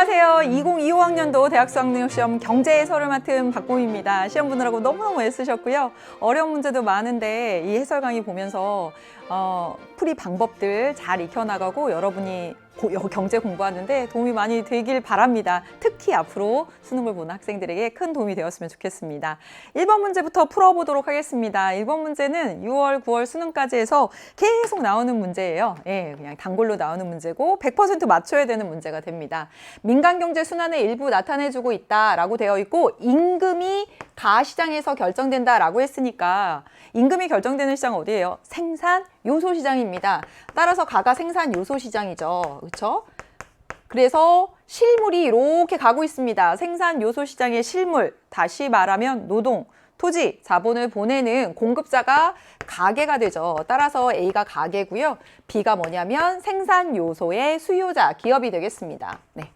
안녕하세요. 2025학년도 대학 수학능력시험 경제 해설을 맡은 박봄입니다. 시험 보느라고 너무너무 애쓰셨고요. 어려운 문제도 많은데 이 해설 강의 보면서 풀이 방법들 잘 익혀나가고 여러분이 경제 공부하는데 도움이 많이 되길 바랍니다. 특히 앞으로 수능을 보는 학생들에게 큰 도움이 되었으면 좋겠습니다. 1번 문제부터 풀어보도록 하겠습니다. 1번 문제는 6월, 9월 수능까지 해서 계속 나오는 문제예요. 예, 그냥 단골로 나오는 문제고 100% 맞춰야 되는 문제가 됩니다. 민간경제 순환의 일부 나타내주고 있다라고 되어 있고 임금이 가시장에서 결정된다라고 했으니까 임금이 결정되는 시장은 어디예요? 생산 요소 시장입니다. 따라서 가가 생산 요소 시장이죠. 그렇죠? 그래서 실물이 이렇게 가고 있습니다. 생산 요소 시장의 실물, 다시 말하면 노동, 토지, 자본을 보내는 공급자가 가계가 되죠. 따라서 A가 가계고요. B가 뭐냐면 생산 요소의 수요자, 기업이 되겠습니다. 네.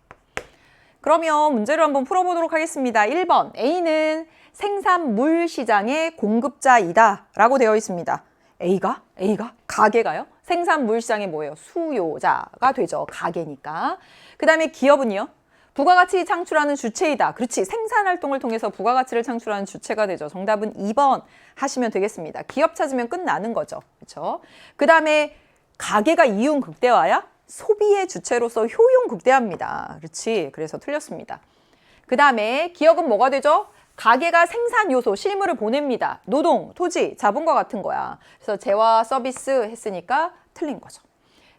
그러면 문제를 한번 풀어보도록 하겠습니다. 1번, A는 생산물 시장의 공급자이다 라고 되어 있습니다. A가? 가계가요? 생산물 시장의 뭐예요? 수요자가 되죠. 가계니까. 그 다음에 기업은요? 부가가치 창출하는 주체이다. 그렇지. 생산활동을 통해서 부가가치를 창출하는 주체가 되죠. 정답은 2번 하시면 되겠습니다. 기업 찾으면 끝나는 거죠. 그렇죠? 그 다음에 가계가 이윤 극대화야? 소비의 주체로서 효용 극대화입니다. 그렇지. 그래서 틀렸습니다. 그 다음에 기업은 뭐가 되죠? 가계가 생산 요소, 실물을 보냅니다. 노동, 토지, 자본과 같은 거야. 그래서 재화 서비스 했으니까 틀린 거죠.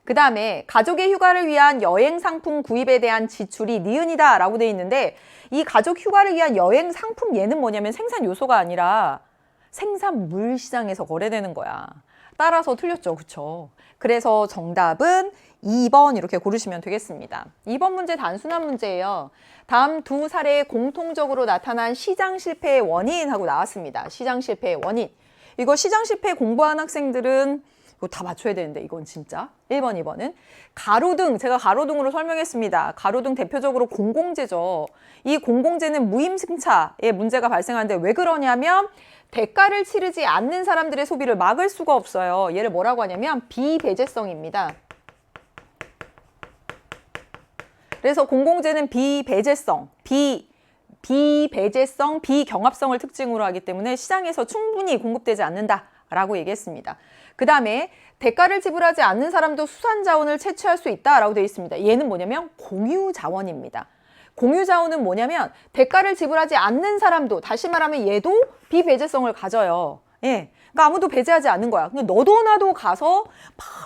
그 다음에 가족의 휴가를 위한 여행 상품 구입에 대한 지출이 니은이다 라고 돼 있는데 이 가족 휴가를 위한 여행 상품 얘는 뭐냐면 생산 요소가 아니라 생산물 시장에서 거래되는 거야. 따라서 틀렸죠. 그쵸? 그래서 정답은 2번 이렇게 고르시면 되겠습니다. 2번 문제 단순한 문제예요. 다음 두 사례에 공통적으로 나타난 시장 실패의 원인 하고 나왔습니다. 시장 실패의 원인. 이거 시장 실패 공부한 학생들은 이거 다 맞춰야 되는데 이건 진짜 1번, 2번은 가로등, 제가 가로등으로 설명했습니다. 가로등 대표적으로 공공재죠. 이 공공재는 무임승차의 문제가 발생하는데 왜 그러냐면 대가를 치르지 않는 사람들의 소비를 막을 수가 없어요. 얘를 뭐라고 하냐면 비배제성입니다. 그래서 공공재는 비배제성, 비배제성, 비경합성을 특징으로 하기 때문에 시장에서 충분히 공급되지 않는다라고 얘기했습니다. 그 다음에 대가를 지불하지 않는 사람도 수산자원을 채취할 수 있다라고 되어 있습니다. 얘는 뭐냐면 공유자원입니다. 공유자원은 뭐냐면 대가를 지불하지 않는 사람도, 다시 말하면 얘도 비배제성을 가져요. 예. 그러니까 아무도 배제하지 않는 거야. 근데 너도 나도 가서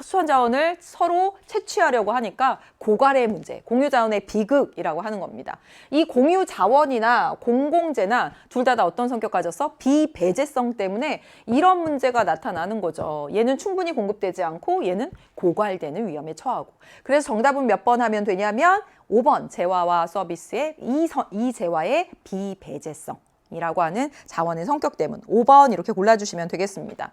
수산자원을 서로 채취하려고 하니까 고갈의 문제, 공유자원의 비극이라고 하는 겁니다. 이 공유자원이나 공공재나 둘 다 어떤 성격 가졌어? 비배제성 때문에 이런 문제가 나타나는 거죠. 얘는 충분히 공급되지 않고 얘는 고갈되는 위험에 처하고. 그래서 정답은 몇 번 하면 되냐면 5번 재화와 서비스의 이 재화의 비배제성. 이라고 하는 자원의 성격 때문 5번 이렇게 골라주시면 되겠습니다.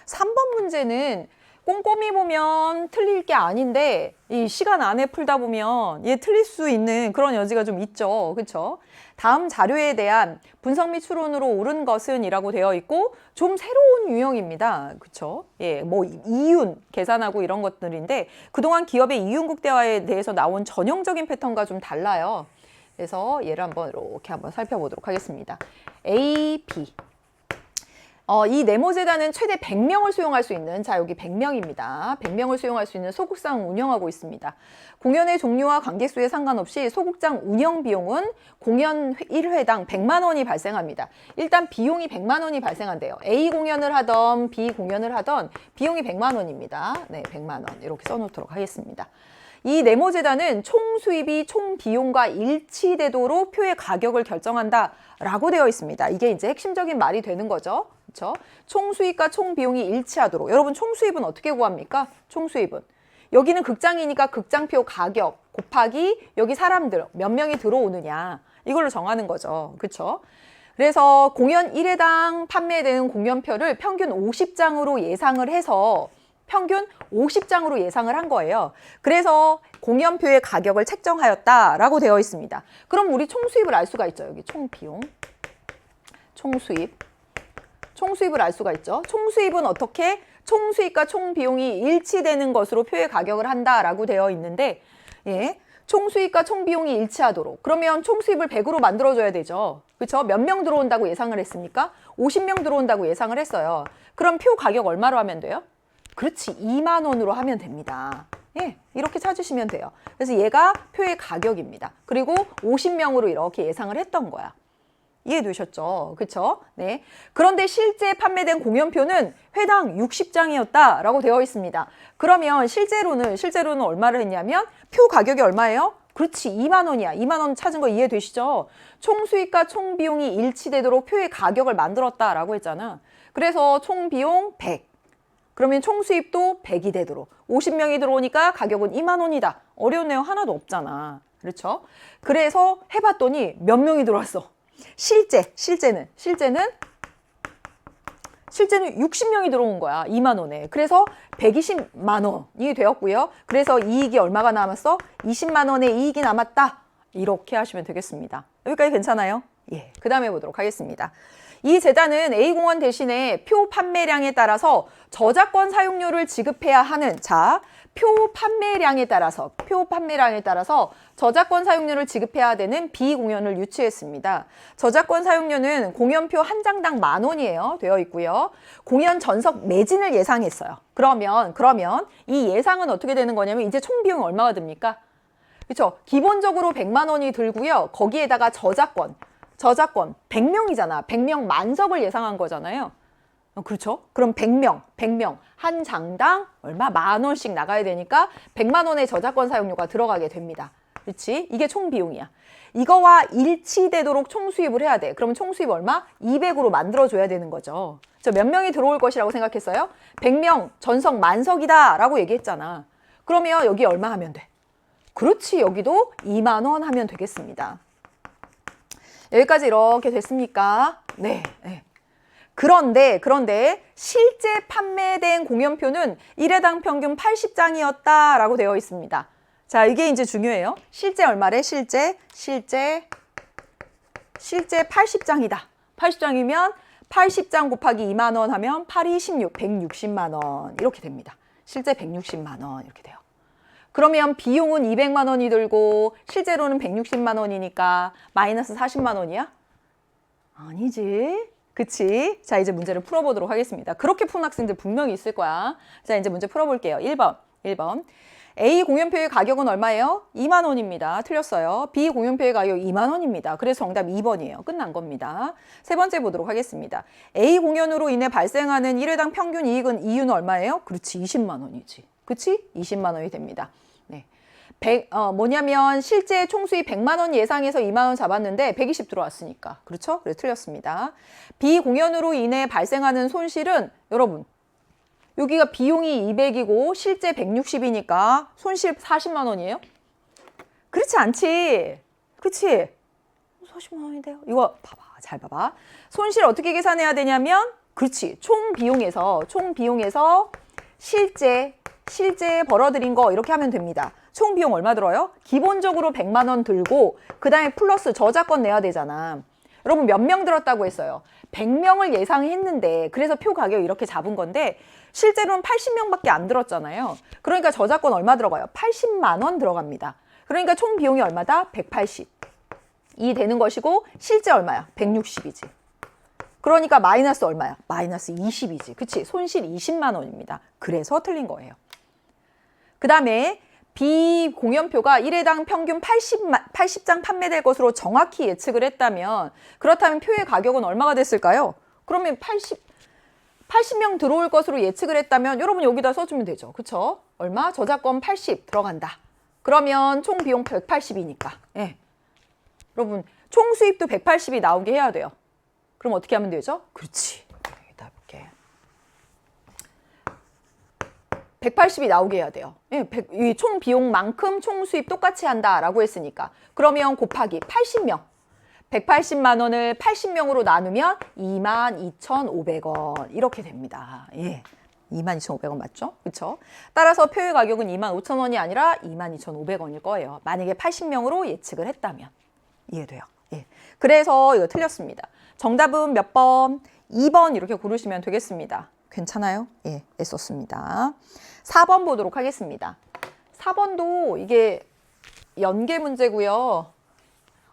3번 문제는 꼼꼼히 보면 틀릴 게 아닌데 이 시간 안에 풀다 보면 얘 틀릴 수 있는 그런 여지가 좀 있죠. 그렇죠? 다음 자료에 대한 분석 및 추론으로 옳은 것은 이라고 되어 있고 좀 새로운 유형입니다. 그렇죠? 예, 뭐 이윤 계산하고 이런 것들인데 그동안 기업의 이윤 극대화에 대해서 나온 전형적인 패턴과 좀 달라요. 그래서 얘를 한번 이렇게 한번 살펴보도록 하겠습니다. A, B. 이 네모재단은 최대 100명을 수용할 수 있는, 자 여기 100명입니다. 100명을 수용할 수 있는 소극장을 운영하고 있습니다. 공연의 종류와 관객 수에 상관없이 소극장 운영 비용은 공연 1회당 100만 원이 발생합니다. 일단 비용이 100만 원이 발생한대요. A 공연을 하던 B 공연을 하던 비용이 100만 원입니다. 네, 100만 원 이렇게 써놓도록 하겠습니다. 이 네모재단은 총 수입이 총 비용과 일치되도록 표의 가격을 결정한다라고 되어 있습니다. 이게 이제 핵심적인 말이 되는 거죠. 그렇죠? 총 수입과 총 비용이 일치하도록. 여러분 총 수입은 어떻게 구합니까? 총 수입은. 여기는 극장이니까 극장표 가격 곱하기 여기 사람들 몇 명이 들어오느냐 이걸로 정하는 거죠. 그렇죠? 그래서 공연 1회당 판매되는 공연표를 평균 50장으로 예상을 해서 평균 50장으로 예상을 한 거예요. 그래서 공연표의 가격을 책정하였다라고 되어 있습니다. 그럼 우리 총수입을 알 수가 있죠. 여기 총비용, 총수입을 알 수가 있죠. 총수입은 어떻게? 총수입과 총비용이 일치되는 것으로 표의 가격을 한다라고 되어 있는데 예, 총수입과 총비용이 일치하도록. 그러면 총수입을 100으로 만들어줘야 되죠. 그렇죠? 몇 명 들어온다고 예상을 했습니까? 50명 들어온다고 예상을 했어요. 그럼 표 가격 얼마로 하면 돼요? 그렇지, 2만 원으로 하면 됩니다. 예, 이렇게 찾으시면 돼요. 그래서 얘가 표의 가격입니다. 그리고 50명으로 이렇게 예상을 했던 거야. 이해되셨죠? 그렇죠? 네. 그런데 실제 판매된 공연표는 회당 60장이었다라고 되어 있습니다. 그러면 실제로는 얼마를 했냐면 표 가격이 얼마예요? 그렇지, 2만 원이야. 2만 원 찾은 거 이해되시죠? 총수입과 총비용이 일치되도록 표의 가격을 만들었다라고 했잖아. 그래서 총비용 100. 그러면 총수입도 100이 되도록. 50명이 들어오니까 가격은 2만 원이다. 어려운 내용 하나도 없잖아. 그렇죠? 그래서 해봤더니 몇 명이 들어왔어? 실제는 60명이 들어온 거야. 2만 원에. 그래서 120만 원이 되었고요. 그래서 이익이 얼마가 남았어? 20만 원의 이익이 남았다. 이렇게 하시면 되겠습니다. 여기까지 괜찮아요? 예. 그 다음에 보도록 하겠습니다. 이 재단은 A공원 대신에 표 판매량에 따라서 저작권 사용료를 지급해야 하는, 자, 표 판매량에 따라서 저작권 사용료를 지급해야 되는 B공연을 유치했습니다. 저작권 사용료는 공연표 한 장당 10,000원이에요. 되어 있고요. 공연 전석 매진을 예상했어요. 그러면 이 예상은 어떻게 되는 거냐면 이제 총 비용이 얼마가 듭니까? 그렇죠? 기본적으로 100만 원이 들고요. 거기에다가 저작권 100명이잖아. 100명 만석을 예상한 거잖아요. 그렇죠? 그럼 100명 한 장당 얼마? 10,000원씩 나가야 되니까 100만 원의 저작권 사용료가 들어가게 됩니다. 그렇지? 이게 총 비용이야. 이거와 일치되도록 총수입을 해야 돼. 그러면 총수입 얼마? 200으로 만들어줘야 되는 거죠. 몇 명이 들어올 것이라고 생각했어요? 100명 전석 만석이다 라고 얘기했잖아. 그러면 여기 얼마 하면 돼? 그렇지, 여기도 2만 원 하면 되겠습니다. 여기까지 이렇게 됐습니까? 네. 그런데 실제 판매된 공연표는 1회당 평균 80장이었다라고 되어 있습니다. 자, 이게 이제 중요해요. 실제 얼마래? 실제 80장이다. 80장이면 80장 곱하기 2만 원 하면 8이 16, 160만 원 이렇게 됩니다. 실제 160만 원 이렇게 돼요. 그러면 비용은 200만 원이 들고 실제로는 160만 원이니까 마이너스 40만 원이야? 아니지. 그치? 자, 이제 문제를 풀어보도록 하겠습니다. 그렇게 푼 학생들 분명히 있을 거야. 자, 이제 문제 풀어볼게요. 1번. A 공연표의 가격은 얼마예요? 2만 원입니다. 틀렸어요. B 공연표의 가격 2만 원입니다. 그래서 정답 2번이에요. 끝난 겁니다. 세 번째 보도록 하겠습니다. A 공연으로 인해 발생하는 1회당 평균 이윤은 얼마예요? 그렇지, 20만 원이지. 그치? 20만 원이 됩니다. 네. 뭐냐면 실제 총수입 100만 원 예상해서 2만 원 잡았는데 120 들어왔으니까. 그렇죠? 그래서 틀렸습니다. 비공연으로 인해 발생하는 손실은 여러분 여기가 비용이 200이고 실제 160이니까 손실 40만 원이에요? 그렇지 않지. 그치? 40만 원이 돼요. 이거 봐봐. 잘 봐봐. 손실 어떻게 계산해야 되냐면 그렇지. 총 비용에서 실제 벌어들인 거 이렇게 하면 됩니다. 총 비용 얼마 들어요? 기본적으로 100만 원 들고 그 다음에 플러스 저작권 내야 되잖아. 여러분 몇 명 들었다고 했어요? 100명을 예상했는데 그래서 표 가격 이렇게 잡은 건데 실제로는 80명밖에 안 들었잖아요. 그러니까 저작권 얼마 들어가요? 80만 원 들어갑니다. 그러니까 총 비용이 얼마다? 180이 되는 것이고 실제 얼마야? 160이지. 그러니까 마이너스 얼마야? 마이너스 20이지. 그치? 손실 20만 원입니다. 그래서 틀린 거예요. 그 다음에 B 공연표가 1회당 평균 80장 판매될 것으로 정확히 예측을 했다면 그렇다면 표의 가격은 얼마가 됐을까요? 그러면 80명 들어올 것으로 예측을 했다면 여러분 여기다 써주면 되죠. 그쵸? 얼마? 저작권 80 들어간다. 그러면 총 비용 180이니까. 예. 여러분 총 수입도 180이 나오게 해야 돼요. 그럼 어떻게 하면 되죠? 그렇지. 여기다 해볼게. 180이 나오게 해야 돼요. 예, 총 비용만큼 총 수입 똑같이 한다라고 했으니까. 그러면 곱하기 80명. 180만 원을 80명으로 나누면 22,500원 이렇게 됩니다. 예. 22,500원 맞죠? 그렇죠? 따라서 표의 가격은 25,000원이 아니라 22,500원일 거예요. 만약에 80명으로 예측을 했다면. 이해돼요? 예. 그래서 이거 틀렸습니다. 정답은 몇 번? 2번 이렇게 고르시면 되겠습니다. 괜찮아요? 예, 애썼습니다. 4번 보도록 하겠습니다. 4번도 이게 연계 문제고요.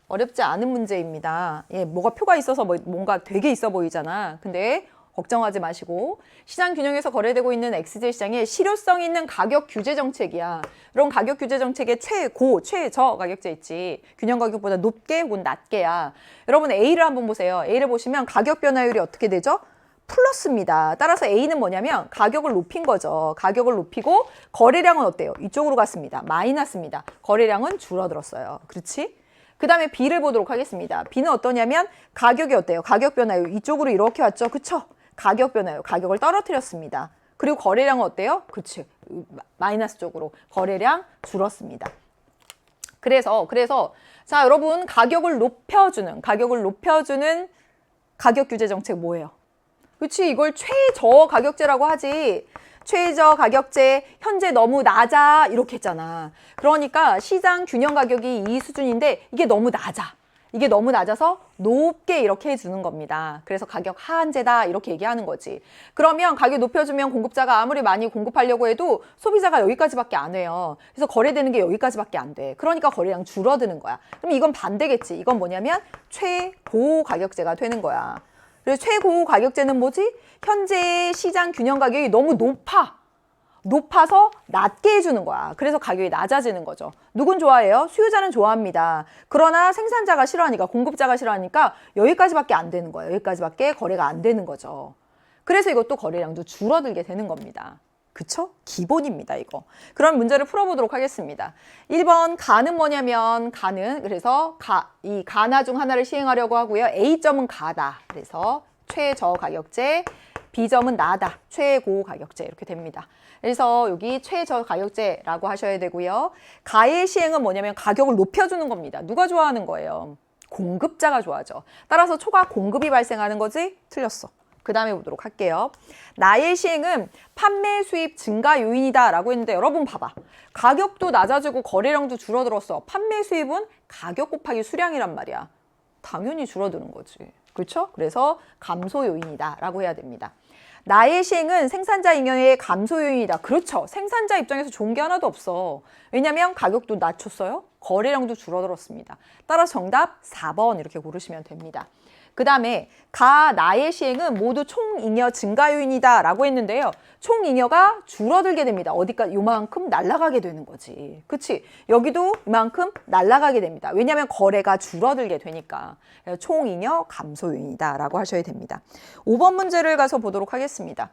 어렵지 않은 문제입니다. 예, 뭐가 표가 있어서 뭔가 되게 있어 보이잖아. 근데 걱정하지 마시고 시장 균형에서 거래되고 있는 XZ 시장에 실효성 있는 가격 규제 정책이야. 이런 가격 규제 정책의 최고, 최저 가격제 있지. 균형 가격보다 높게 혹은 낮게야. 여러분 A를 한번 보세요. A를 보시면 가격 변화율이 어떻게 되죠? 플러스입니다. 따라서 A는 뭐냐면 가격을 높인 거죠. 가격을 높이고 거래량은 어때요? 이쪽으로 갔습니다. 마이너스입니다. 거래량은 줄어들었어요. 그렇지? 그 다음에 B를 보도록 하겠습니다. B는 어떠냐면 가격이 어때요? 가격 변화율 이쪽으로 이렇게 왔죠. 그쵸? 가격 변화율, 가격을 떨어뜨렸습니다. 그리고 거래량은 어때요? 그치? 마이너스 쪽으로 거래량 줄었습니다. 그래서 자 여러분 가격을 높여주는 가격 규제 정책 뭐예요? 그치? 이걸 최저 가격제라고 하지. 최저 가격제 현재 너무 낮아 이렇게 했잖아. 그러니까 시장 균형 가격이 이 수준인데 이게 너무 낮아. 이게 너무 낮아서 높게 이렇게 해주는 겁니다. 그래서 가격 하한제다 이렇게 얘기하는 거지. 그러면 가격 높여주면 공급자가 아무리 많이 공급하려고 해도 소비자가 여기까지밖에 안 해요. 그래서 거래되는 게 여기까지밖에 안 돼. 그러니까 거래량 줄어드는 거야. 그럼 이건 반대겠지. 이건 뭐냐면 최고 가격제가 되는 거야. 그래서 최고 가격제는 뭐지? 현재 시장 균형 가격이 너무 높아서 낮게 해주는 거야. 그래서 가격이 낮아지는 거죠. 누군 좋아해요? 수요자는 좋아합니다. 그러나 생산자가 싫어하니까, 공급자가 싫어하니까 여기까지밖에 안 되는 거예요. 여기까지밖에 거래가 안 되는 거죠. 그래서 이것도 거래량도 줄어들게 되는 겁니다. 그쵸? 기본입니다, 이거. 그럼 문제를 풀어보도록 하겠습니다. 1번 가는 뭐냐면 그래서 이 가나 중 하나를 시행하려고 하고요. A점은 가다. 그래서 최저 가격제, B점은 나다. 최고 가격제 이렇게 됩니다. 그래서 여기 최저 가격제라고 하셔야 되고요. 가의 시행은 뭐냐면 가격을 높여주는 겁니다. 누가 좋아하는 거예요? 공급자가 좋아하죠. 따라서 초과 공급이 발생하는 거지? 틀렸어. 그 다음에 보도록 할게요. 나의 시행은 판매 수입 증가 요인이다 라고 했는데 여러분 봐봐. 가격도 낮아지고 거래량도 줄어들었어. 판매 수입은 가격 곱하기 수량이란 말이야. 당연히 줄어드는 거지. 그렇죠? 그래서 감소 요인이다 라고 해야 됩니다. 나의 시행은 생산자 잉여의 감소 요인이다. 그렇죠. 생산자 입장에서 좋은 게 하나도 없어. 왜냐하면 가격도 낮췄어요. 거래량도 줄어들었습니다. 따라서 정답 4번 이렇게 고르시면 됩니다. 그 다음에 나의 시행은 모두 총잉여 증가 요인이다 라고 했는데요. 총잉여가 줄어들게 됩니다. 어디까지? 요만큼 날아가게 되는 거지. 그치? 여기도 이만큼 날아가게 됩니다. 왜냐하면 거래가 줄어들게 되니까. 총잉여 감소 요인이다 라고 하셔야 됩니다. 5번 문제를 가서 보도록 하겠습니다.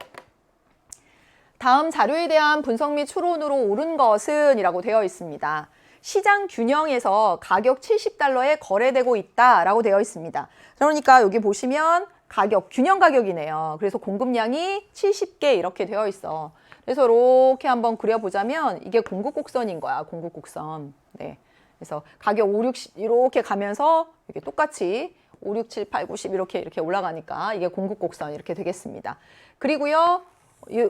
다음 자료에 대한 분석 및 추론으로 옳은 것은 이라고 되어 있습니다. 시장 균형에서 가격 70달러에 거래되고 있다라고 되어 있습니다. 그러니까 여기 보시면 가격, 균형 가격이네요. 그래서 공급량이 70개 이렇게 되어 있어. 그래서 이렇게 한번 그려보자면 이게 공급 곡선인 거야. 공급 곡선. 네. 그래서 가격 5, 60 이렇게 가면서 이게 똑같이 5, 6, 7, 8, 9, 10 이렇게 올라가니까 이게 공급 곡선 이렇게 되겠습니다. 그리고요.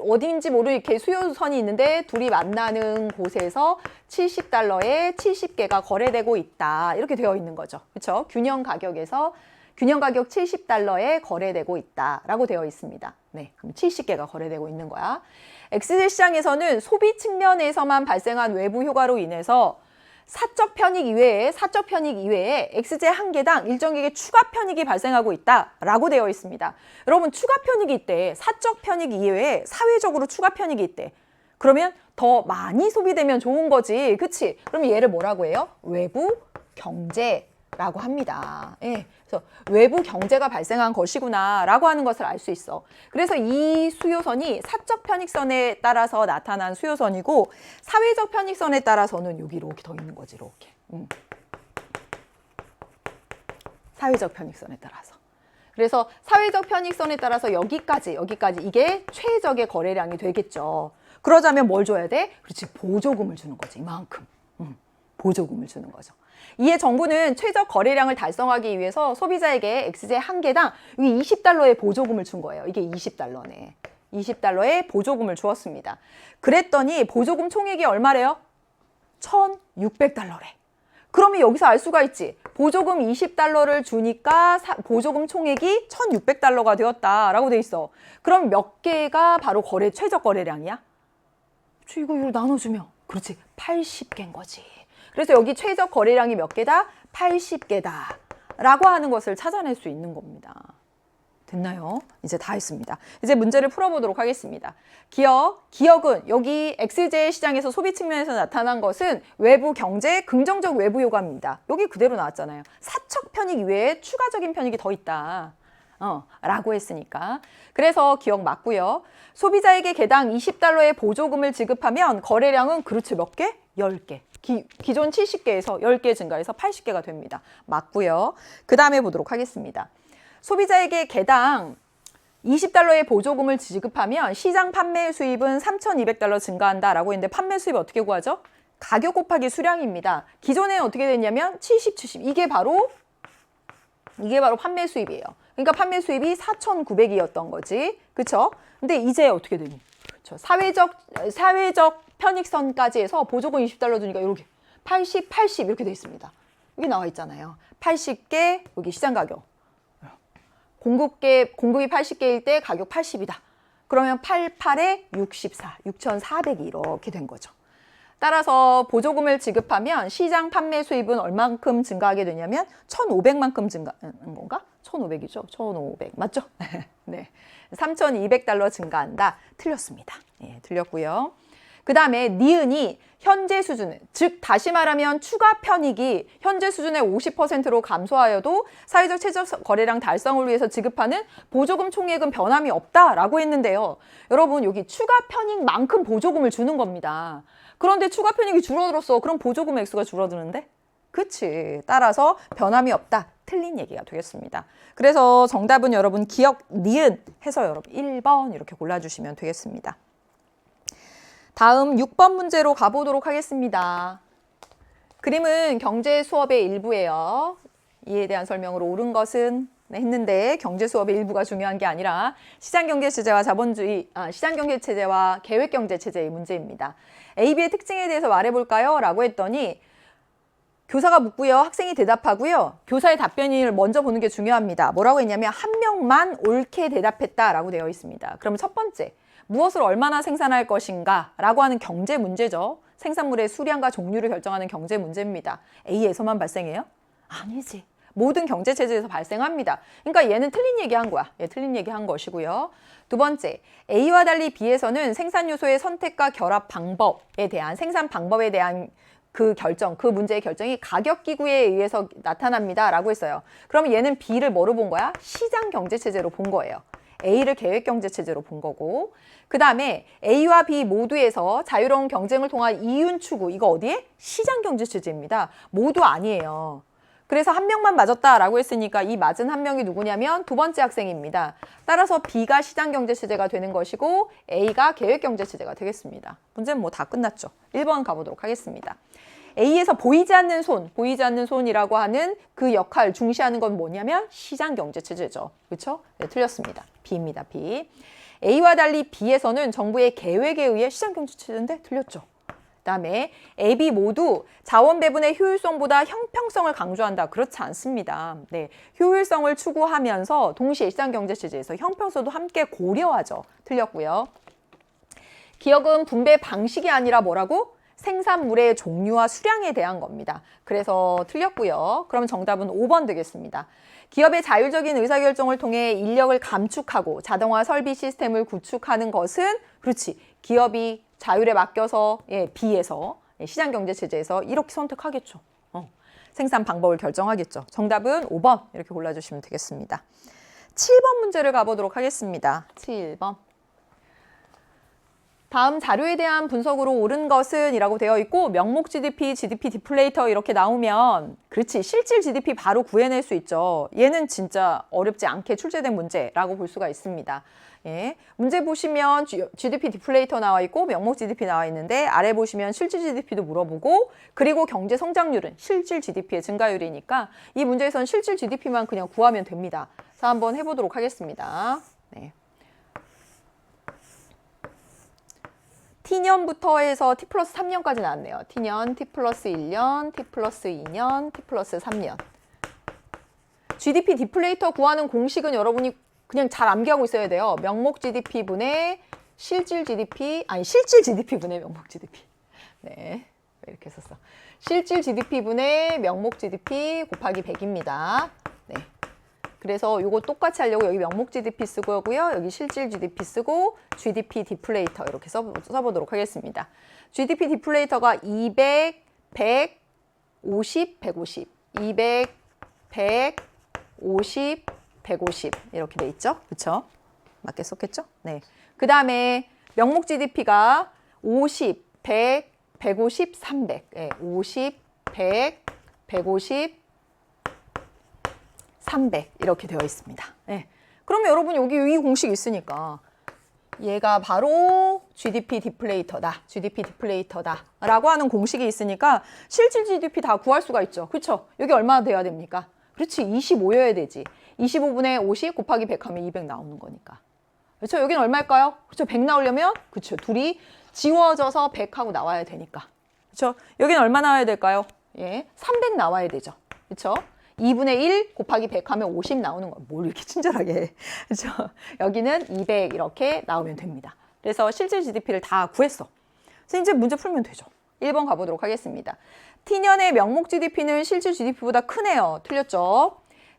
어딘지 모르게 이렇게 수요선이 있는데 둘이 만나는 곳에서 70달러에 70개가 거래되고 있다. 이렇게 되어 있는 거죠. 그렇죠? 균형 가격에서 균형 가격 70달러에 거래되고 있다라고 되어 있습니다. 네, 그럼 70개가 거래되고 있는 거야. XZ 시장에서는 소비 측면에서만 발생한 외부 효과로 인해서 사적 편익 이외에 XZ 한 개당 일정액의 추가 편익이 발생하고 있다라고 되어 있습니다. 여러분 추가 편익이 있대. 사적 편익 이외에 사회적으로 추가 편익이 있대. 그러면 더 많이 소비되면 좋은 거지. 그치? 그럼 얘를 뭐라고 해요? 외부 경제라고 합니다. 예. 그래서 외부 경제가 발생한 것이구나 라고 하는 것을 알 수 있어. 그래서 이 수요선이 사적 편익선에 따라서 나타난 수요선이고 사회적 편익선에 따라서는 여기 이렇게 더 있는 거지. 이렇게. 사회적 편익선에 따라서. 그래서 사회적 편익선에 따라서 여기까지 이게 최적의 거래량이 되겠죠. 그러자면 뭘 줘야 돼? 그렇지. 보조금을 주는 거지. 이만큼. 보조금을 주는 거죠. 이에 정부는 최적 거래량을 달성하기 위해서 소비자에게 XZ 한 개당 20달러의 보조금을 준 거예요. 이게 20달러네. 20달러의 보조금을 주었습니다. 그랬더니 보조금 총액이 얼마래요? 1,600달러래. 그러면 여기서 알 수가 있지. 보조금 20달러를 주니까 보조금 총액이 1,600달러가 되었다라고 돼 있어. 그럼 몇 개가 바로 최적 거래량이야? 이거 나눠주면 그렇지. 80개인 거지. 그래서 여기 최적 거래량이 몇 개다? 80개다. 라고 하는 것을 찾아낼 수 있는 겁니다. 됐나요? 이제 다 했습니다. 이제 문제를 풀어보도록 하겠습니다. 기억은 여기 XJ 시장에서 소비 측면에서 나타난 것은 외부 경제의 긍정적 외부 요감입니다. 여기 그대로 나왔잖아요. 사적 편익 이외에 추가적인 편익이 더 있다. 라고 했으니까. 그래서 기억 맞고요. 소비자에게 개당 20달러의 보조금을 지급하면 거래량은 그렇죠. 몇 개? 10개. 기존 70개에서 10개 증가해서 80개가 됩니다. 맞고요. 그 다음에 보도록 하겠습니다. 소비자에게 개당 20달러의 보조금을 지급하면 시장 판매 수입은 3,200달러 증가한다라고 했는데 판매 수입 어떻게 구하죠? 가격 곱하기 수량입니다. 기존에는 어떻게 됐냐면 70, 70. 이게 바로 판매 수입이에요. 그러니까 판매 수입이 4,900이었던 거지. 그렇죠? 근데 이제 어떻게 되니? 그렇죠. 사회적 편익선까지 해서 보조금 20달러 주니까 이렇게 80, 80 이렇게 돼 있습니다. 여기 나와 있잖아요. 80개 여기 시장 가격. 공급이 80개일 때 가격 80이다. 그러면 88에 64, 6,400이 이렇게 된 거죠. 따라서 보조금을 지급하면 시장 판매 수입은 얼만큼 증가하게 되냐면 1,500만큼 증가하는 건가? 1,500이죠. 1,500 맞죠? 네, 3,200달러 증가한다. 틀렸습니다. 예, 틀렸고요. 그 다음에 니은이 현재 수준, 즉 다시 말하면 추가 편익이 현재 수준의 50%로 감소하여도 사회적 최저 거래량 달성을 위해서 지급하는 보조금 총액은 변함이 없다라고 했는데요. 여러분 여기 추가 편익만큼 보조금을 주는 겁니다. 그런데 추가 편익이 줄어들었어. 그럼 보조금 액수가 줄어드는데? 그치. 따라서 변함이 없다. 틀린 얘기가 되겠습니다. 그래서 정답은 여러분 기억, 니은 해서 여러분 1번 이렇게 골라주시면 되겠습니다. 다음 6번 문제로 가보도록 하겠습니다. 그림은 경제 수업의 일부예요. 이에 대한 설명으로 옳은 것은 했는데 경제 수업의 일부가 중요한 게 아니라 시장경제체제와 시장경제체제와 계획경제체제의 문제입니다. A, B의 특징에 대해서 말해볼까요? 라고 했더니 교사가 묻고요. 학생이 대답하고요. 교사의 답변을 먼저 보는 게 중요합니다. 뭐라고 했냐면 한 명만 옳게 대답했다라고 되어 있습니다. 그러면 첫 번째. 무엇을 얼마나 생산할 것인가 라고 하는 경제 문제죠. 생산물의 수량과 종류를 결정하는 경제 문제입니다. A에서만 발생해요? 아니지. 모든 경제체제에서 발생합니다. 그러니까 얘는 틀린 얘기한 거야. 얘 틀린 얘기한 것이고요. 두 번째, A와 달리 B에서는 생산 요소의 선택과 결합 방법에 대한 생산 방법에 대한 그 문제의 결정이 가격기구에 의해서 나타납니다. 라고 했어요. 그러면 얘는 B를 뭐로 본 거야? 시장경제체제로 본 거예요. A를 계획경제체제로 본 거고 그 다음에 A와 B 모두에서 자유로운 경쟁을 통한 이윤 추구 이거 어디에? 시장경제체제입니다. 모두 아니에요. 그래서 한 명만 맞았다라고 했으니까 이 맞은 한 명이 누구냐면 두 번째 학생입니다. 따라서 B가 시장경제체제가 되는 것이고 A가 계획경제체제가 되겠습니다. 문제는 뭐 다 끝났죠. 1번 가보도록 하겠습니다. A에서 보이지 않는 손이라고 하는 그 역할 중시하는 건 뭐냐면 시장경제체제죠. 그렇죠? 네, 틀렸습니다. B입니다. B. A와 달리 B에서는 정부의 계획에 의해 시장경제체제인데 틀렸죠. 그다음에 A, B 모두 자원 배분의 효율성보다 형평성을 강조한다. 그렇지 않습니다. 네, 효율성을 추구하면서 동시에 시장경제체제에서 형평성도 함께 고려하죠. 틀렸고요. 기억은 분배 방식이 아니라 뭐라고? 생산물의 종류와 수량에 대한 겁니다. 그래서 틀렸고요. 그럼 정답은 5번 되겠습니다. 기업의 자율적인 의사결정을 통해 인력을 감축하고 자동화 설비 시스템을 구축하는 것은 그렇지. 기업이 자율에 맡겨서 B에서 시장경제체제에서 이렇게 선택하겠죠. 생산 방법을 결정하겠죠. 정답은 5번 이렇게 골라주시면 되겠습니다. 7번 문제를 가보도록 하겠습니다. 7번. 다음 자료에 대한 분석으로 옳은 것은 이라고 되어 있고 명목 GDP, GDP 디플레이터 이렇게 나오면 그렇지 실질 GDP 바로 구해낼 수 있죠. 얘는 진짜 어렵지 않게 출제된 문제라고 볼 수가 있습니다. 예, 문제 보시면 GDP 디플레이터 나와 있고 명목 GDP 나와 있는데 아래 보시면 실질 GDP도 물어보고 그리고 경제 성장률은 실질 GDP의 증가율이니까 이 문제에서는 실질 GDP만 그냥 구하면 됩니다. 자, 한번 해보도록 하겠습니다. 네. T년부터 해서 T 플러스 3년까지 나왔네요. T년, T 플러스 1년, T 플러스 2년, T 플러스 3년. GDP 디플레이터 구하는 공식은 여러분이 그냥 잘 암기하고 있어야 돼요. 명목 GDP 분의 실질 GDP, 아니 실질 GDP 분의 명목 GDP. 네. 이렇게 썼어. 실질 GDP분의 명목 GDP 곱하기 100입니다. 네. 그래서 이거 똑같이 하려고 여기 명목 GDP 쓰고요. 여기 실질 GDP 쓰고 GDP 디플레이터 이렇게 써보도록 하겠습니다. GDP 디플레이터가 200, 100, 50, 150, 200, 100, 50, 150 이렇게 돼 있죠? 그렇죠? 맞게 썼겠죠? 네. 그 다음에 명목 GDP가 50, 100, 150, 300. 네, 50, 100, 150, 300 이렇게 되어 있습니다. 네. 그러면 여러분 여기 이 공식이 있으니까 얘가 바로 GDP 디플레이터다. GDP 디플레이터다. 라고 하는 공식이 있으니까 실질 GDP 다 구할 수가 있죠. 그렇죠? 여기 얼마나 돼야 됩니까? 그렇지. 25여야 되지. 25분의 50 곱하기 100 하면 200 나오는 거니까. 그렇죠? 여기는 얼마일까요? 그렇죠? 100 나오려면 그렇죠. 둘이 지워져서 100하고 나와야 되니까. 그렇죠? 여기는 얼마 나와야 될까요? 예, 300 나와야 되죠. 그렇죠? 2분의 1 곱하기 100 하면 50 나오는 거. 뭘 이렇게 친절하게 해. 그렇죠? 여기는 200 이렇게 나오면 됩니다. 그래서 실질 GDP를 다 구했어. 그래서 이제 문제 풀면 되죠. 1번 가보도록 하겠습니다. T년의 명목 GDP는 실질 GDP보다 크네요. 틀렸죠?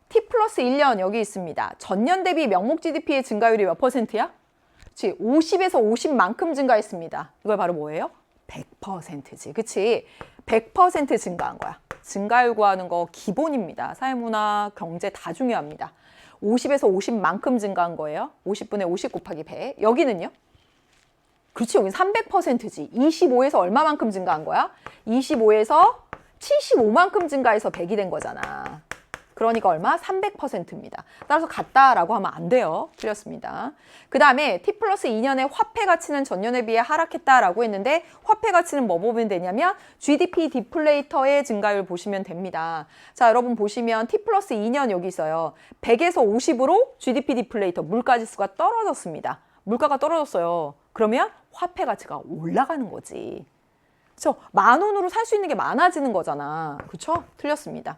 T 플러스 1년 여기 있습니다. 전년 대비 명목 GDP의 증가율이 몇 %야? 그치? 50에서 50만큼 증가했습니다. 이걸 바로 뭐예요? 100%지. 그치? 100% 증가한 거야. 증가율 구하는 거 기본입니다. 사회문화, 경제 다 중요합니다. 50에서 50만큼 증가한 거예요. 50분의 50 곱하기 100. 여기는요? 그렇지, 여기 300%지. 25에서 얼마만큼 증가한 거야? 25에서 75만큼 증가해서 100이 된 거잖아. 그러니까 얼마? 300%입니다. 따라서 같다라고 하면 안 돼요. 틀렸습니다. 그 다음에 T 플러스 2년의 화폐 가치는 전년에 비해 하락했다라고 했는데 화폐 가치는 뭐 보면 되냐면 GDP 디플레이터의 증가율 보시면 됩니다. 자, 여러분 보시면 T 플러스 2년 여기 있어요. 100에서 50으로 GDP 디플레이터 물가 지수가 떨어졌습니다. 물가가 떨어졌어요. 그러면 화폐 가치가 올라가는 거지. 그렇죠? 10,000원으로 살 수 있는 게 많아지는 거잖아. 그렇죠? 틀렸습니다.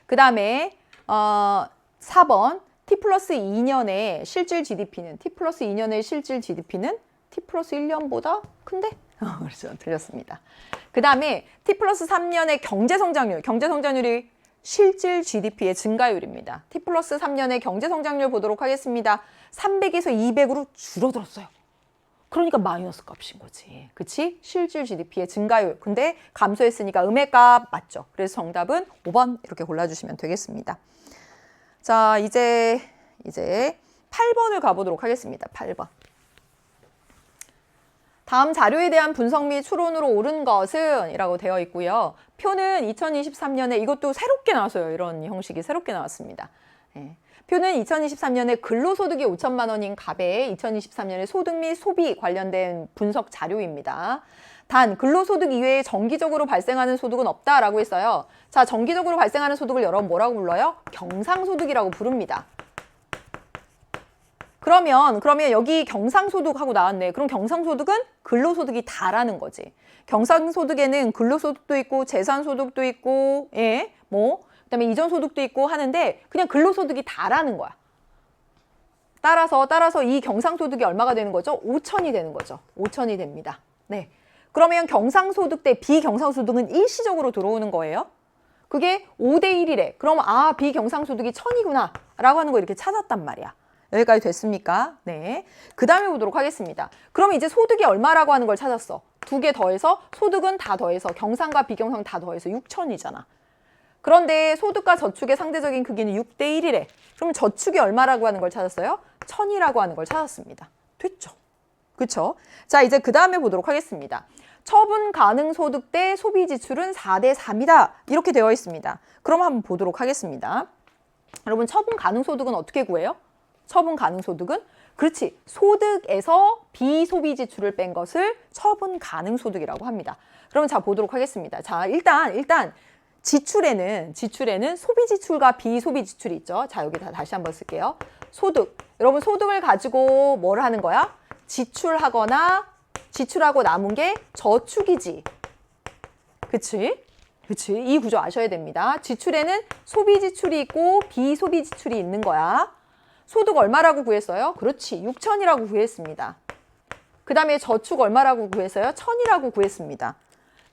그 다음에 4번 T 플러스 2년의 실질 GDP는 T 플러스 2년의 실질 GDP는 T 플러스 1년보다 큰데? 그렇죠. 틀렸습니다. 그 다음에 T 플러스 3년의 경제성장률. 경제성장률이 실질 GDP의 증가율입니다. T 플러스 3년의 경제성장률 보도록 하겠습니다. 300에서 200으로 줄어들었어요. 그러니까 마이너스 값인 거지. 그치? 실질 GDP의 증가율. 근데 감소했으니까 음해값 맞죠? 그래서 정답은 5번 이렇게 골라주시면 되겠습니다. 자, 이제 8번을 가보도록 하겠습니다. 8번. 다음 자료에 대한 분석 및 추론으로 옳은 것은 이라고 되어 있고요. 표는 2023년에 이것도 새롭게 나왔어요. 이런 형식이 새롭게 나왔습니다. 네. 표는 2023년에 근로소득이 5천만 원인 갑의 2023년에 소득 및 소비 관련된 분석 자료입니다. 단 근로소득 이외에 정기적으로 발생하는 소득은 없다라고 했어요. 자, 정기적으로 발생하는 소득을 여러분 뭐라고 불러요? 경상소득이라고 부릅니다. 그러면 여기 경상소득하고 나왔네. 그럼 경상소득은 근로소득이 다라는 거지. 경상소득에는 근로소득도 있고 재산소득도 있고 그다음에 이전소득도 있고 하는데 그냥 근로소득이 다라는 거야. 따라서 이 경상소득이 얼마가 되는 거죠? 5천이 되는 거죠. 5천이 됩니다. 네. 그러면 경상소득 대 비경상소득은 일시적으로 들어오는 거예요. 그게 5대 1이래. 그럼 비경상소득이 1000이구나 라고 하는 거 이렇게 찾았단 말이야. 여기까지 됐습니까? 네. 그 다음에 보도록 하겠습니다. 그럼 이제 소득이 얼마라고 하는 걸 찾았어. 두 개 더해서 소득은 다 더해서 경상과 비경상 다 더해서 6천이잖아. 그런데 소득과 저축의 상대적인 크기는 6대 1이래. 그럼 저축이 얼마라고 하는 걸 찾았어요? 1000이라고 하는 걸 찾았습니다. 됐죠? 그쵸? 자, 이제 그 다음에 보도록 하겠습니다. 처분 가능 소득 대 소비 지출은 4대 3이다. 이렇게 되어 있습니다. 그럼 한번 보도록 하겠습니다. 여러분, 처분 가능 소득은 어떻게 구해요? 처분 가능 소득은? 그렇지. 소득에서 비소비 지출을 뺀 것을 처분 가능 소득이라고 합니다. 그럼 자, 보도록 하겠습니다. 자, 일단 지출에는 소비 지출과 비소비 지출이 있죠. 자, 여기 다시 한번 쓸게요. 소득. 여러분, 소득을 가지고 뭘 하는 거야? 지출하고 남은 게 저축이지. 그치? 이 구조 아셔야 됩니다. 지출에는 소비 지출이 있고 비소비 지출이 있는 거야. 소득 얼마라고 구했어요? 그렇지. 6천이라고 구했습니다. 그 다음에 저축 얼마라고 구했어요? 1000이라고 구했습니다.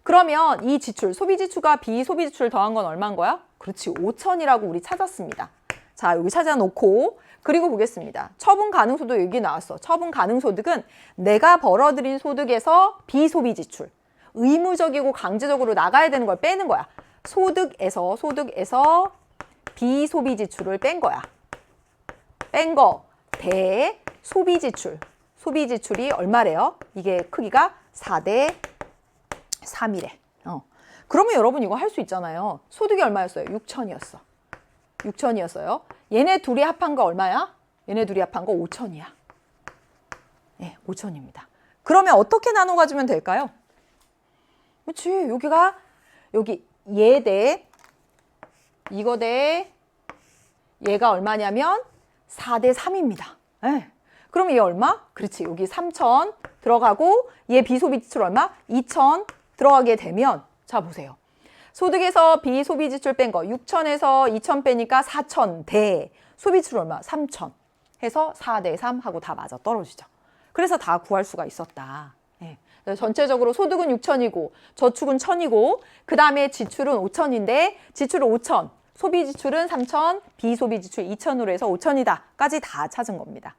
그러면 이 지출, 소비 지출과 비소비 지출 더한 건 얼마인 거야? 그렇지, 5천이라고 우리 찾았습니다. 자, 여기 찾아놓고 그리고 보겠습니다. 처분 가능 소득 여기 나왔어. 처분 가능 소득은 내가 벌어들인 소득에서 비소비 지출, 의무적이고 강제적으로 나가야 되는 걸 빼는 거야. 소득에서 비소비 지출을 뺀 거야. 뺀 거 대 소비 지출. 소비 지출이 얼마래요? 이게 크기가 4대 3이래. 그러면 여러분 이거 할 수 있잖아요. 소득이 얼마였어요? 6천이었어. 6천이었어요. 얘네 둘이 합한 거 얼마야? 얘네 둘이 합한 거 5천이야. 네, 5천입니다. 그러면 어떻게 나눠 가지면 될까요? 그렇지. 여기 얘 대 이거 대 얘가 얼마냐면 4대 3입니다. 네. 그러면 얘 얼마? 그렇지. 여기 3천 들어가고 얘 비소비 지출 얼마? 2천 들어가게 되면 자 보세요. 소득에서 비소비 지출 뺀 거 6천에서 2천 빼니까 4천 대 소비 지출 얼마? 3천 해서 4대 3 하고 다 맞아 떨어지죠. 그래서 다 구할 수가 있었다. 네. 전체적으로 소득은 6천이고 저축은 1,000이고 그 다음에 지출은 5천인데 지출은 5천, 소비 지출은 3천, 비소비 지출 2천으로 해서 5천이다 까지 다 찾은 겁니다.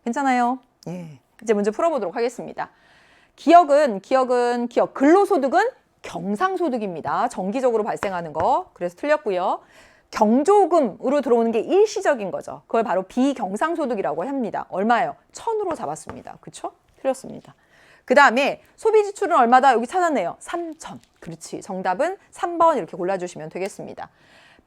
괜찮아요? 예. 이제 문제 풀어보도록 하겠습니다. 기억, 근로소득은 경상소득입니다. 정기적으로 발생하는 거. 그래서 틀렸고요. 경조금으로 들어오는 게 일시적인 거죠. 그걸 바로 비경상소득이라고 합니다. 얼마예요? 1,000으로 잡았습니다. 그렇죠? 틀렸습니다. 그 다음에 소비지출은 얼마다? 여기 찾았네요. 3천. 그렇지. 정답은 3번 이렇게 골라주시면 되겠습니다.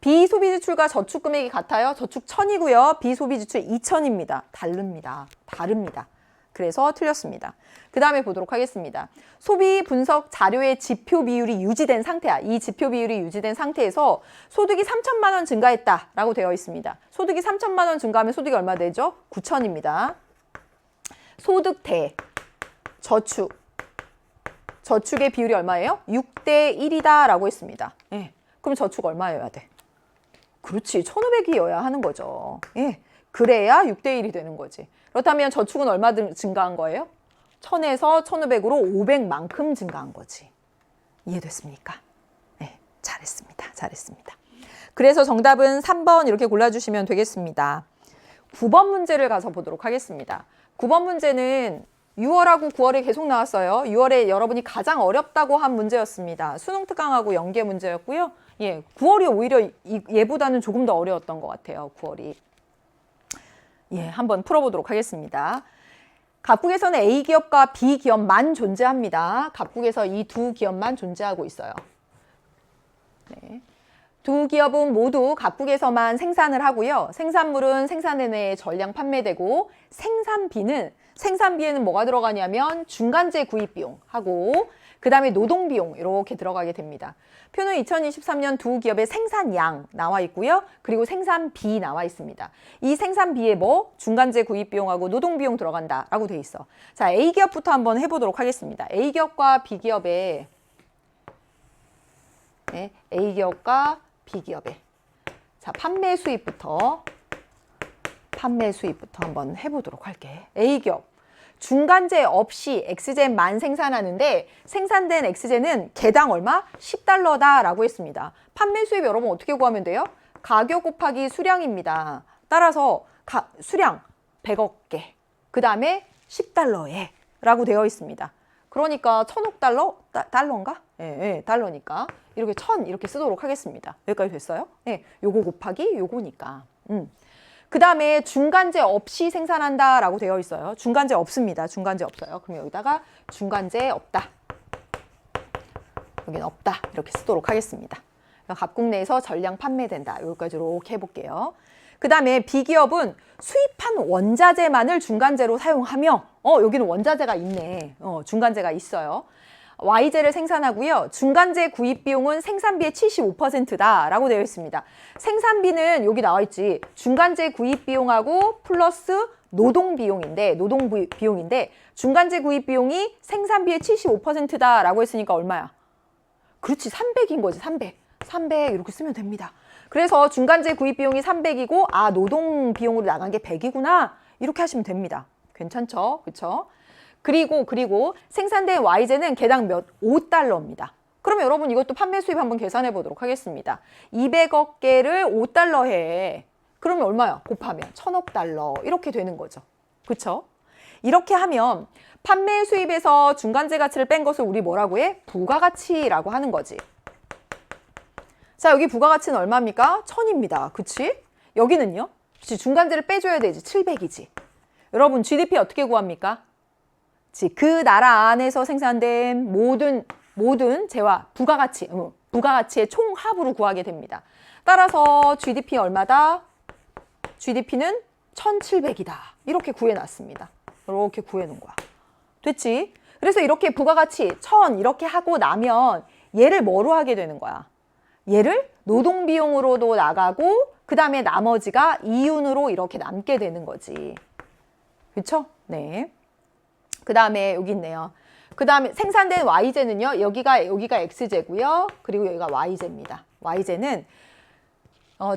비소비지출과 저축금액이 같아요. 저축 1,000이고요. 비소비지출 2,000입니다. 다릅니다. 그래서 틀렸습니다. 그 다음에 보도록 하겠습니다. 소비 분석 자료의 지표 비율이 유지된 상태야. 이 지표 비율이 유지된 상태에서 소득이 3천만 원 증가했다라고 되어 있습니다. 소득이 3천만 원 증가하면 소득이 얼마 되죠? 9천입니다. 소득 대 저축의 비율이 얼마예요? 6대 1이다라고 했습니다. 예. 그럼 저축 얼마여야 돼? 그렇지. 1,500이어야 하는 거죠. 예. 그래야 6대 1이 되는 거지. 그렇다면 저축은 얼마 증가한 거예요? 1,000에서 1,500으로 500만큼 증가한 거지. 이해됐습니까? 네, 잘했습니다. 그래서 정답은 3번 이렇게 골라주시면 되겠습니다. 9번 문제를 가서 보도록 하겠습니다. 9번 문제는 6월하고 9월에 계속 나왔어요. 6월에 여러분이 가장 어렵다고 한 문제였습니다. 수능 특강하고 연계 문제였고요. 예, 9월이 오히려 얘보다는 조금 더 어려웠던 것 같아요. 9월이. 예, 한번 풀어보도록 하겠습니다. 갑국에서는 A기업과 B기업만 존재합니다. 갑국에서 이 두 기업만 존재하고 있어요. 네. 두 기업은 모두 갑국에서만 생산을 하고요. 생산물은 생산회 내에 전량 판매되고 생산비에는 뭐가 들어가냐면 중간재 구입 비용하고 그 다음에 노동비용 이렇게 들어가게 됩니다. 표는 2023년 두 기업의 생산량 나와 있고요. 그리고 생산비 나와 있습니다. 이 생산비에 뭐? 중간재 구입 비용하고 노동비용 들어간다라고 돼 있어. 자, A기업부터 한번 해보도록 하겠습니다. A기업과 B기업의 A기업과 B기업의 자, 판매 수입부터 한번 해보도록 할게. A기업 중간재 없이 X제만 생산하는데 생산된 X제는 개당 얼마? 10달러다라고 했습니다. 판매 수입 여러분 어떻게 구하면 돼요? 가격 곱하기 수량입니다. 따라서 수량 100억 개, 그 다음에 10달러에 라고 되어 있습니다. 그러니까 1,000억 달러? 달러인가? 예, 달러니까 이렇게 1,000 이렇게 쓰도록 하겠습니다. 여기까지 됐어요? 예, 요거 곱하기 요거니까. 그 다음에 중간재 없이 생산한다라고 되어 있어요. 중간재 없습니다. 중간재 없어요. 그럼 여기다가 중간재 없다. 여기는 없다. 이렇게 쓰도록 하겠습니다. 갑국 내에서 전량 판매된다. 여기까지 이렇게 해볼게요. 그 다음에 B기업은 수입한 원자재만을 중간재로 사용하며 여기는 원자재가 있네. 중간재가 있어요. Y제를 생산하고요. 중간재 구입 비용은 생산비의 75%다라고 되어 있습니다. 생산비는 여기 나와 있지. 중간재 구입 비용하고 플러스 노동 비용인데 중간재 구입 비용이 생산비의 75%다라고 했으니까 얼마야? 그렇지. 300인 거지. 300 이렇게 쓰면 됩니다. 그래서 중간재 구입 비용이 300이고 노동 비용으로 나간 게 100이구나. 이렇게 하시면 됩니다. 괜찮죠? 그렇죠? 그리고 생산된 Y제는 개당 5달러입니다. 그러면 여러분 이것도 판매 수입 한번 계산해 보도록 하겠습니다. 200억 개를 5달러 해. 그러면 얼마야? 곱하면 1000억 달러 이렇게 되는 거죠. 그쵸? 이렇게 하면 판매 수입에서 중간재 가치를 뺀 것을 우리 뭐라고 해? 부가가치라고 하는 거지. 자, 여기 부가가치는 얼마입니까? 1000입니다. 그치? 여기는요? 그치, 중간재를 빼줘야 되지. 700이지. 여러분 GDP 어떻게 구합니까? 그 나라 안에서 생산된 모든 재화, 부가가치의 총합으로 구하게 됩니다. 따라서 GDP 얼마다? GDP는 1700이다. 이렇게 구해놨습니다. 이렇게 구해놓은 거야. 됐지? 그래서 이렇게 부가가치 1000 이렇게 하고 나면 얘를 뭐로 하게 되는 거야? 얘를 노동비용으로도 나가고 그 다음에 나머지가 이윤으로 이렇게 남게 되는 거지. 그쵸? 네. 그 다음에 여기 있네요. 그 다음에 생산된 Y제는요. 여기가 X제고요. 그리고 여기가 Y제입니다. Y제는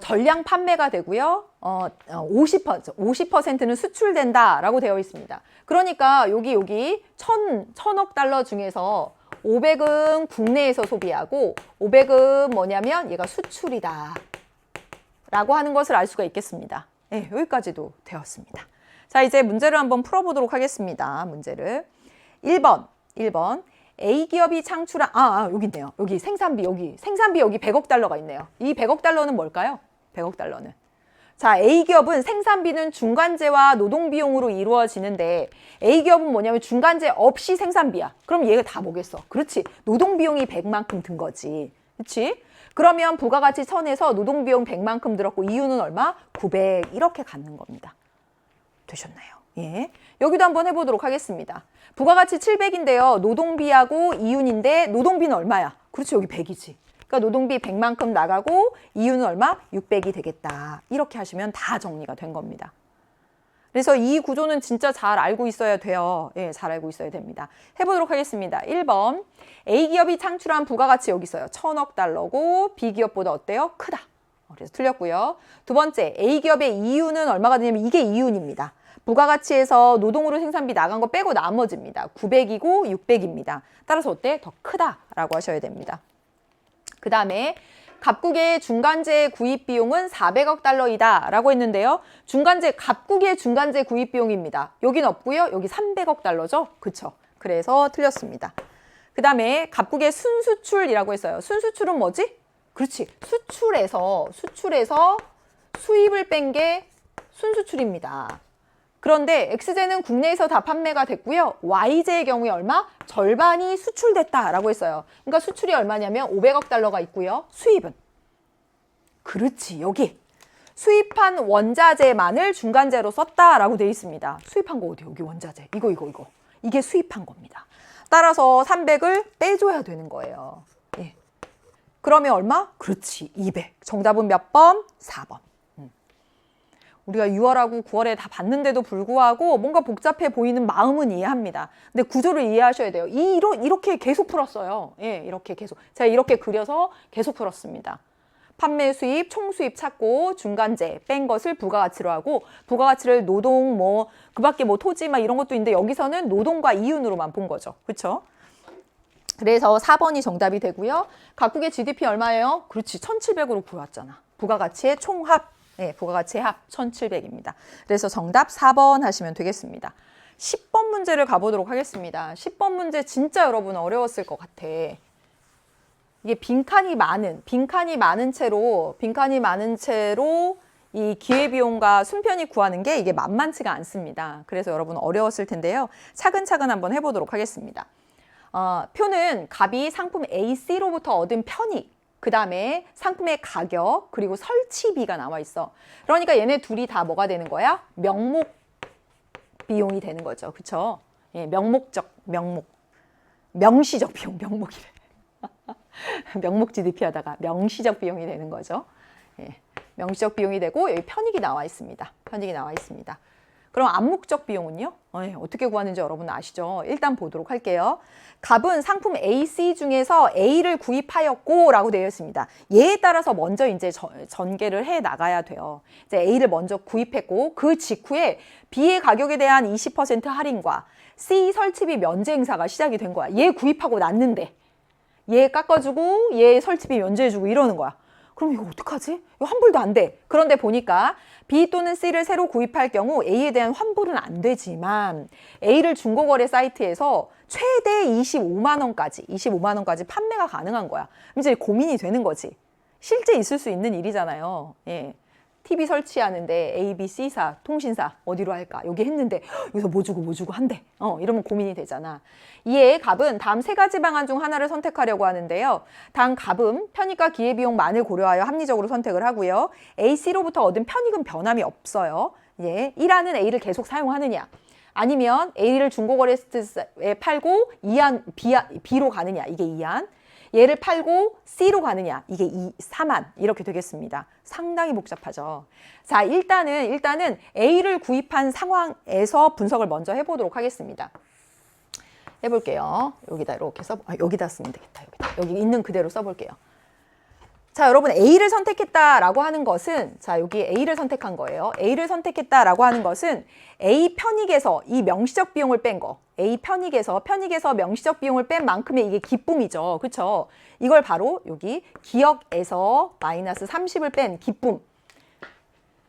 전량 판매가 되고요. 50%는 수출된다라고 되어 있습니다. 그러니까 여기 1000억 달러 중에서 500은 국내에서 소비하고 500은 뭐냐면 얘가 수출이다 라고 하는 것을 알 수가 있겠습니다. 네, 여기까지도 되었습니다. 자, 이제 문제를 한번 풀어보도록 하겠습니다. 문제를 1번 A 기업이 창출한 여기 있네요. 여기 생산비 여기 100억 달러가 있네요. 이 100억 달러는 뭘까요? 100억 달러는 자, A 기업은 생산비는 중간재와 노동비용으로 이루어지는데 A 기업은 뭐냐면 중간재 없이 생산비야. 그럼 얘가 다 뭐겠어? 그렇지. 노동비용이 100만큼 든 거지. 그렇지? 그러면 부가가치 1000에서 노동비용 100만큼 들었고 이윤은 얼마? 900 이렇게 갖는 겁니다. 되셨나요? 예. 여기도 한번 해보도록 하겠습니다. 부가가치 700인데요. 노동비하고 이윤인데 노동비는 얼마야? 그렇지. 여기 100이지. 그러니까 노동비 100만큼 나가고 이윤은 얼마? 600이 되겠다. 이렇게 하시면 다 정리가 된 겁니다. 그래서 이 구조는 진짜 잘 알고 있어야 돼요. 예, 잘 알고 있어야 됩니다. 해보도록 하겠습니다. 1번 A 기업이 창출한 부가가치 여기 있어요. 1000억 달러고 B 기업보다 어때요? 크다. 그래서 틀렸고요. 두 번째 A 기업의 이윤은 얼마가 되냐면 이게 이윤입니다. 부가가치에서 노동으로 생산비 나간 거 빼고 나머지입니다. 900이고 600입니다. 따라서 어때? 더 크다라고 하셔야 됩니다. 그 다음에 갑국의 중간재 구입 비용은 400억 달러이다 라고 했는데요. 갑국의 중간재 구입 비용입니다. 여긴 없고요. 여기 300억 달러죠. 그쵸? 그래서 틀렸습니다. 그 다음에 갑국의 순수출이라고 했어요. 순수출은 뭐지? 그렇지. 수출에서 수입을 뺀 게 순수출입니다. 그런데 X제는 국내에서 다 판매가 됐고요. Y제의 경우에 얼마? 절반이 수출됐다라고 했어요. 그러니까 수출이 얼마냐면 500억 달러가 있고요. 수입은? 그렇지. 여기. 수입한 원자재만을 중간재로 썼다라고 되어 있습니다. 수입한 거 어디? 여기 원자재. 이거. 이게 수입한 겁니다. 따라서 300을 빼줘야 되는 거예요. 예. 그러면 얼마? 그렇지. 200. 정답은 몇 번? 4번. 우리가 6월하고 9월에 다 봤는데도 불구하고 뭔가 복잡해 보이는 마음은 이해합니다. 근데 구조를 이해하셔야 돼요. 이렇게 계속 풀었어요. 예, 이렇게 계속. 제가 이렇게 그려서 계속 풀었습니다. 판매 수입, 총 수입 찾고 중간재 뺀 것을 부가가치로 하고 부가가치를 노동 그밖에 토지 이런 것도 있는데 여기서는 노동과 이윤으로만 본 거죠. 그렇죠? 그래서 4번이 정답이 되고요. 각국의 GDP 얼마예요? 그렇지. 1700으로 구해왔잖아. 부가가치의 총합. 네, 부가가치의 합 1700입니다. 그래서 정답 4번 하시면 되겠습니다. 10번 문제를 가보도록 하겠습니다. 10번 문제 진짜 여러분 어려웠을 것 같아. 이게 빈칸이 많은 채로 이 기회비용과 순편이 구하는 게 이게 만만치가 않습니다. 그래서 여러분 어려웠을 텐데요. 차근차근 한번 해보도록 하겠습니다. 표는 갑이 상품 A, C로부터 얻은 편익, 그 다음에 상품의 가격, 그리고 설치비가 나와 있어. 그러니까 얘네 둘이 다 뭐가 되는 거야? 명목 비용이 되는 거죠. 그쵸? 예, 명시적 비용, 명목이래. 명목 GDP 하다가 명시적 비용이 되는 거죠. 예, 명시적 비용이 되고 여기 편익이 나와 있습니다. 그럼 암묵적 비용은요? 어떻게 구하는지 여러분 아시죠? 일단 보도록 할게요. 갑은 상품 A, C 중에서 A를 구입하였고 라고 되어 있습니다. 얘에 따라서 먼저 이제 전개를 해 나가야 돼요. 이제 A를 먼저 구입했고 그 직후에 B의 가격에 대한 20% 할인과 C 설치비 면제 행사가 시작이 된 거야. 얘 구입하고 났는데 얘 깎아주고 얘 설치비 면제해주고 이러는 거야. 그럼 이거 어떡하지? 이거 환불도 안 돼. 그런데 보니까 B 또는 C를 새로 구입할 경우 A에 대한 환불은 안 되지만 A를 중고거래 사이트에서 최대 25만 원까지 판매가 가능한 거야. 이제 고민이 되는 거지. 실제 있을 수 있는 일이잖아요. 예. TV 설치하는데 A, B, C사, 통신사 어디로 할까? 여기 했는데 여기서 뭐 주고 한대. 이러면 고민이 되잖아. 이에 갑은 다음 세 가지 방안 중 하나를 선택하려고 하는데요. 단 갑은 편익과 기회비용만을 고려하여 합리적으로 선택을 하고요. A, C로부터 얻은 편익은 변함이 없어요. 예, 1안은 A를 계속 사용하느냐. 아니면 A를 중고거래사에 팔고 B로 가느냐. 이게 2안. 얘를 팔고 C로 가느냐. 이게 3안. 이렇게 되겠습니다. 상당히 복잡하죠. 자, 일단은 A를 구입한 상황에서 분석을 먼저 해보도록 하겠습니다. 해볼게요. 여기다 이렇게 여기다 쓰면 되겠다. 여기 있는 그대로 써볼게요. 자, 여러분 A를 선택했다라고 하는 것은 자, 여기 A를 선택한 거예요. A를 선택했다라고 하는 것은 A 편익에서 이 명시적 비용을 뺀 거. A 편익에서 명시적 비용을 뺀 만큼의 이게 기쁨이죠. 그렇죠? 이걸 바로 여기 기억에서 마이너스 30을 뺀 기쁨.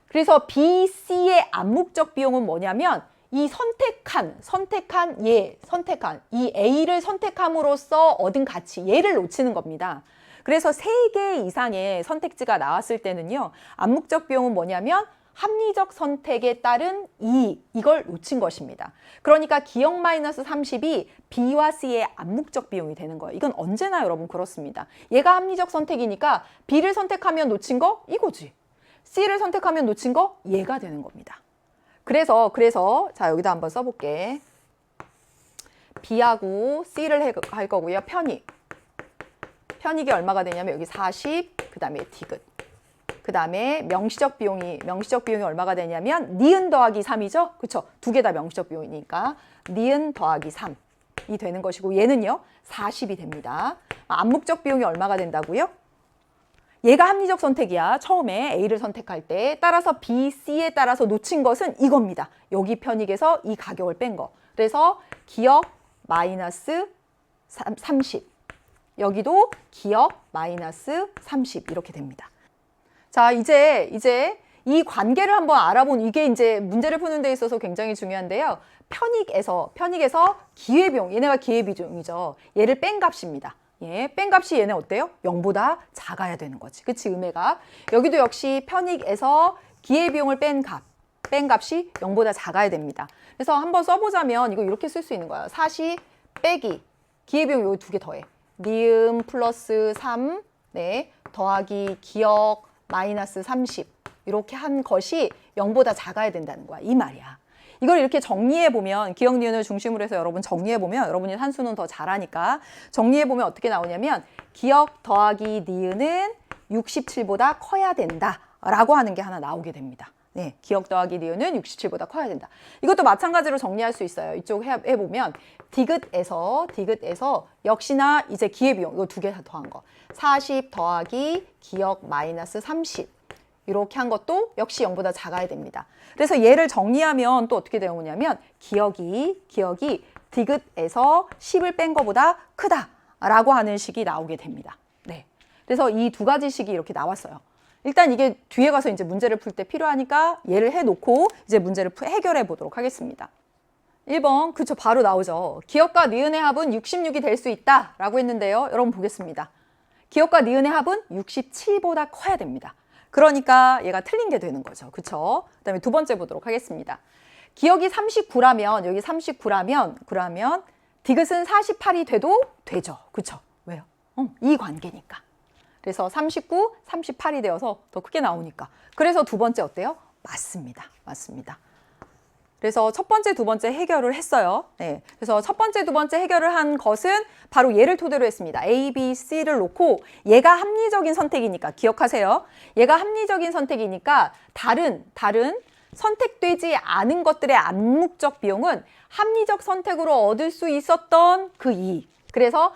그래서 B, C의 암묵적 비용은 뭐냐면 이 선택한 이 A를 선택함으로써 얻은 가치, 얘를 놓치는 겁니다. 그래서 3개 이상의 선택지가 나왔을 때는요. 암묵적 비용은 뭐냐면 합리적 선택에 따른 이걸 놓친 것입니다. 그러니까 기억 마이너스 30이 B와 C의 암묵적 비용이 되는 거예요. 이건 언제나 여러분 그렇습니다. 얘가 합리적 선택이니까 B를 선택하면 놓친 거 이거지. C를 선택하면 놓친 거 얘가 되는 겁니다. 그래서 자, 여기다 한번 써볼게. B하고 C를 할 거고요. 편익이 얼마가 되냐면 여기 40, 그 다음에 디귿. 그 다음에 명시적 비용이 얼마가 되냐면 니은 더하기 3이죠? 그쵸? 두 개 다 명시적 비용이니까 니은 더하기 3이 되는 것이고 얘는요 40이 됩니다. 암묵적 비용이 얼마가 된다고요? 얘가 합리적 선택이야. 처음에 A를 선택할 때. 따라서 B, C에 따라서 놓친 것은 이겁니다. 여기 편익에서 이 가격을 뺀 거. 그래서 기억 마이너스 30. 여기도 기억 마이너스 30 이렇게 됩니다. 자, 이제 이 관계를 한번 알아본 이게 이제 문제를 푸는 데 있어서 굉장히 중요한데요. 편익에서 기회비용, 얘네가 기회비용이죠. 얘를 뺀 값입니다. 예, 뺀 값이 얘네 어때요? 0보다 작아야 되는 거지. 그치, 음해가. 여기도 역시 편익에서 기회비용을 뺀 값이 0보다 작아야 됩니다. 그래서 한번 써보자면 이거 이렇게 쓸 수 있는 거야. 40 빼기 기회비용 요 두 개 더해. 니은 플러스 3 더하기 기억 마이너스 30 이렇게 한 것이 0보다 작아야 된다는 거야. 이 말이야. 이걸 이렇게 정리해보면 기억 니은을 중심으로 해서 여러분 정리해보면 여러분이 산수는 더 잘하니까 정리해보면 어떻게 나오냐면 기억 더하기 니은은 67보다 커야 된다라고 하는 게 하나 나오게 됩니다. 네, 기억 더하기 니은은 67보다 커야 된다. 이것도 마찬가지로 정리할 수 있어요. 이쪽 해보면 디귿에서 역시나 이제 기회비용 이거 두 개 다 더한 거 40 더하기 기억 마이너스 30 이렇게 한 것도 역시 0보다 작아야 됩니다. 그래서 얘를 정리하면 또 어떻게 되느냐면 기억이 디귿에서 10을 뺀 것보다 크다라고 하는 식이 나오게 됩니다. 네, 그래서 이 두 가지 식이 이렇게 나왔어요. 일단 이게 뒤에 가서 이제 문제를 풀 때 필요하니까 얘를 해놓고 이제 문제를 해결해 보도록 하겠습니다. 1번, 그쵸, 바로 나오죠. 기억과 니은의 합은 66이 될 수 있다라고 했는데요. 여러분 보겠습니다. 기억과 니은의 합은 67보다 커야 됩니다. 그러니까 얘가 틀린 게 되는 거죠. 그쵸? 그 다음에 두 번째 보도록 하겠습니다. 기억이 39라면, 여기 39라면 디귿은 48이 돼도 되죠. 그쵸? 왜요? 이 관계니까. 그래서 39, 38이 되어서 더 크게 나오니까. 그래서 두 번째 어때요? 맞습니다. 그래서 첫 번째, 두 번째 해결을 했어요. 네. 그래서 첫 번째, 두 번째 해결을 한 것은 바로 얘를 토대로 했습니다. A, B, C를 놓고 얘가 합리적인 선택이니까 기억하세요. 얘가 합리적인 선택이니까 다른 선택되지 않은 것들의 암묵적 비용은 합리적 선택으로 얻을 수 있었던 그 이익. 그래서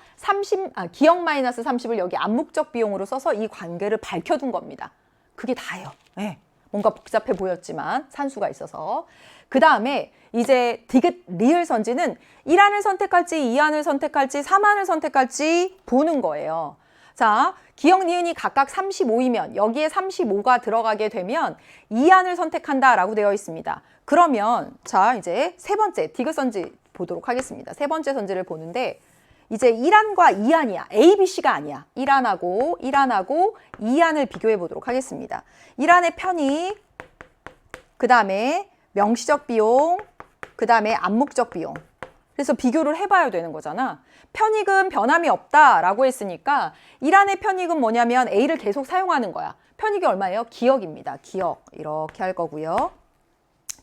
기억 마이너스 30을 여기 암묵적 비용으로 써서 이 관계를 밝혀둔 겁니다. 그게 다예요. 네. 뭔가 복잡해 보였지만 산수가 있어서. 그 다음에 이제 디귿 리을 선지는 1안을 선택할지 2안을 선택할지 3안을 선택할지 보는 거예요. 자, 기역, 니은이 각각 35이면 여기에 35가 들어가게 되면 2안을 선택한다라고 되어 있습니다. 그러면 자, 이제 세 번째 디귿 선지 보도록 하겠습니다. 세 번째 선지를 보는데 이제 1안과 2안이야. A, B, C가 아니야. 1안하고 2안을 비교해 보도록 하겠습니다. 1안의 편익, 그 다음에 명시적 비용, 그 다음에 암묵적 비용. 그래서 비교를 해봐야 되는 거잖아. 편익은 변함이 없다라고 했으니까 1안의 편익은 뭐냐면 A를 계속 사용하는 거야. 편익이 얼마예요? 기역입니다. 기역. 이렇게 할 거고요.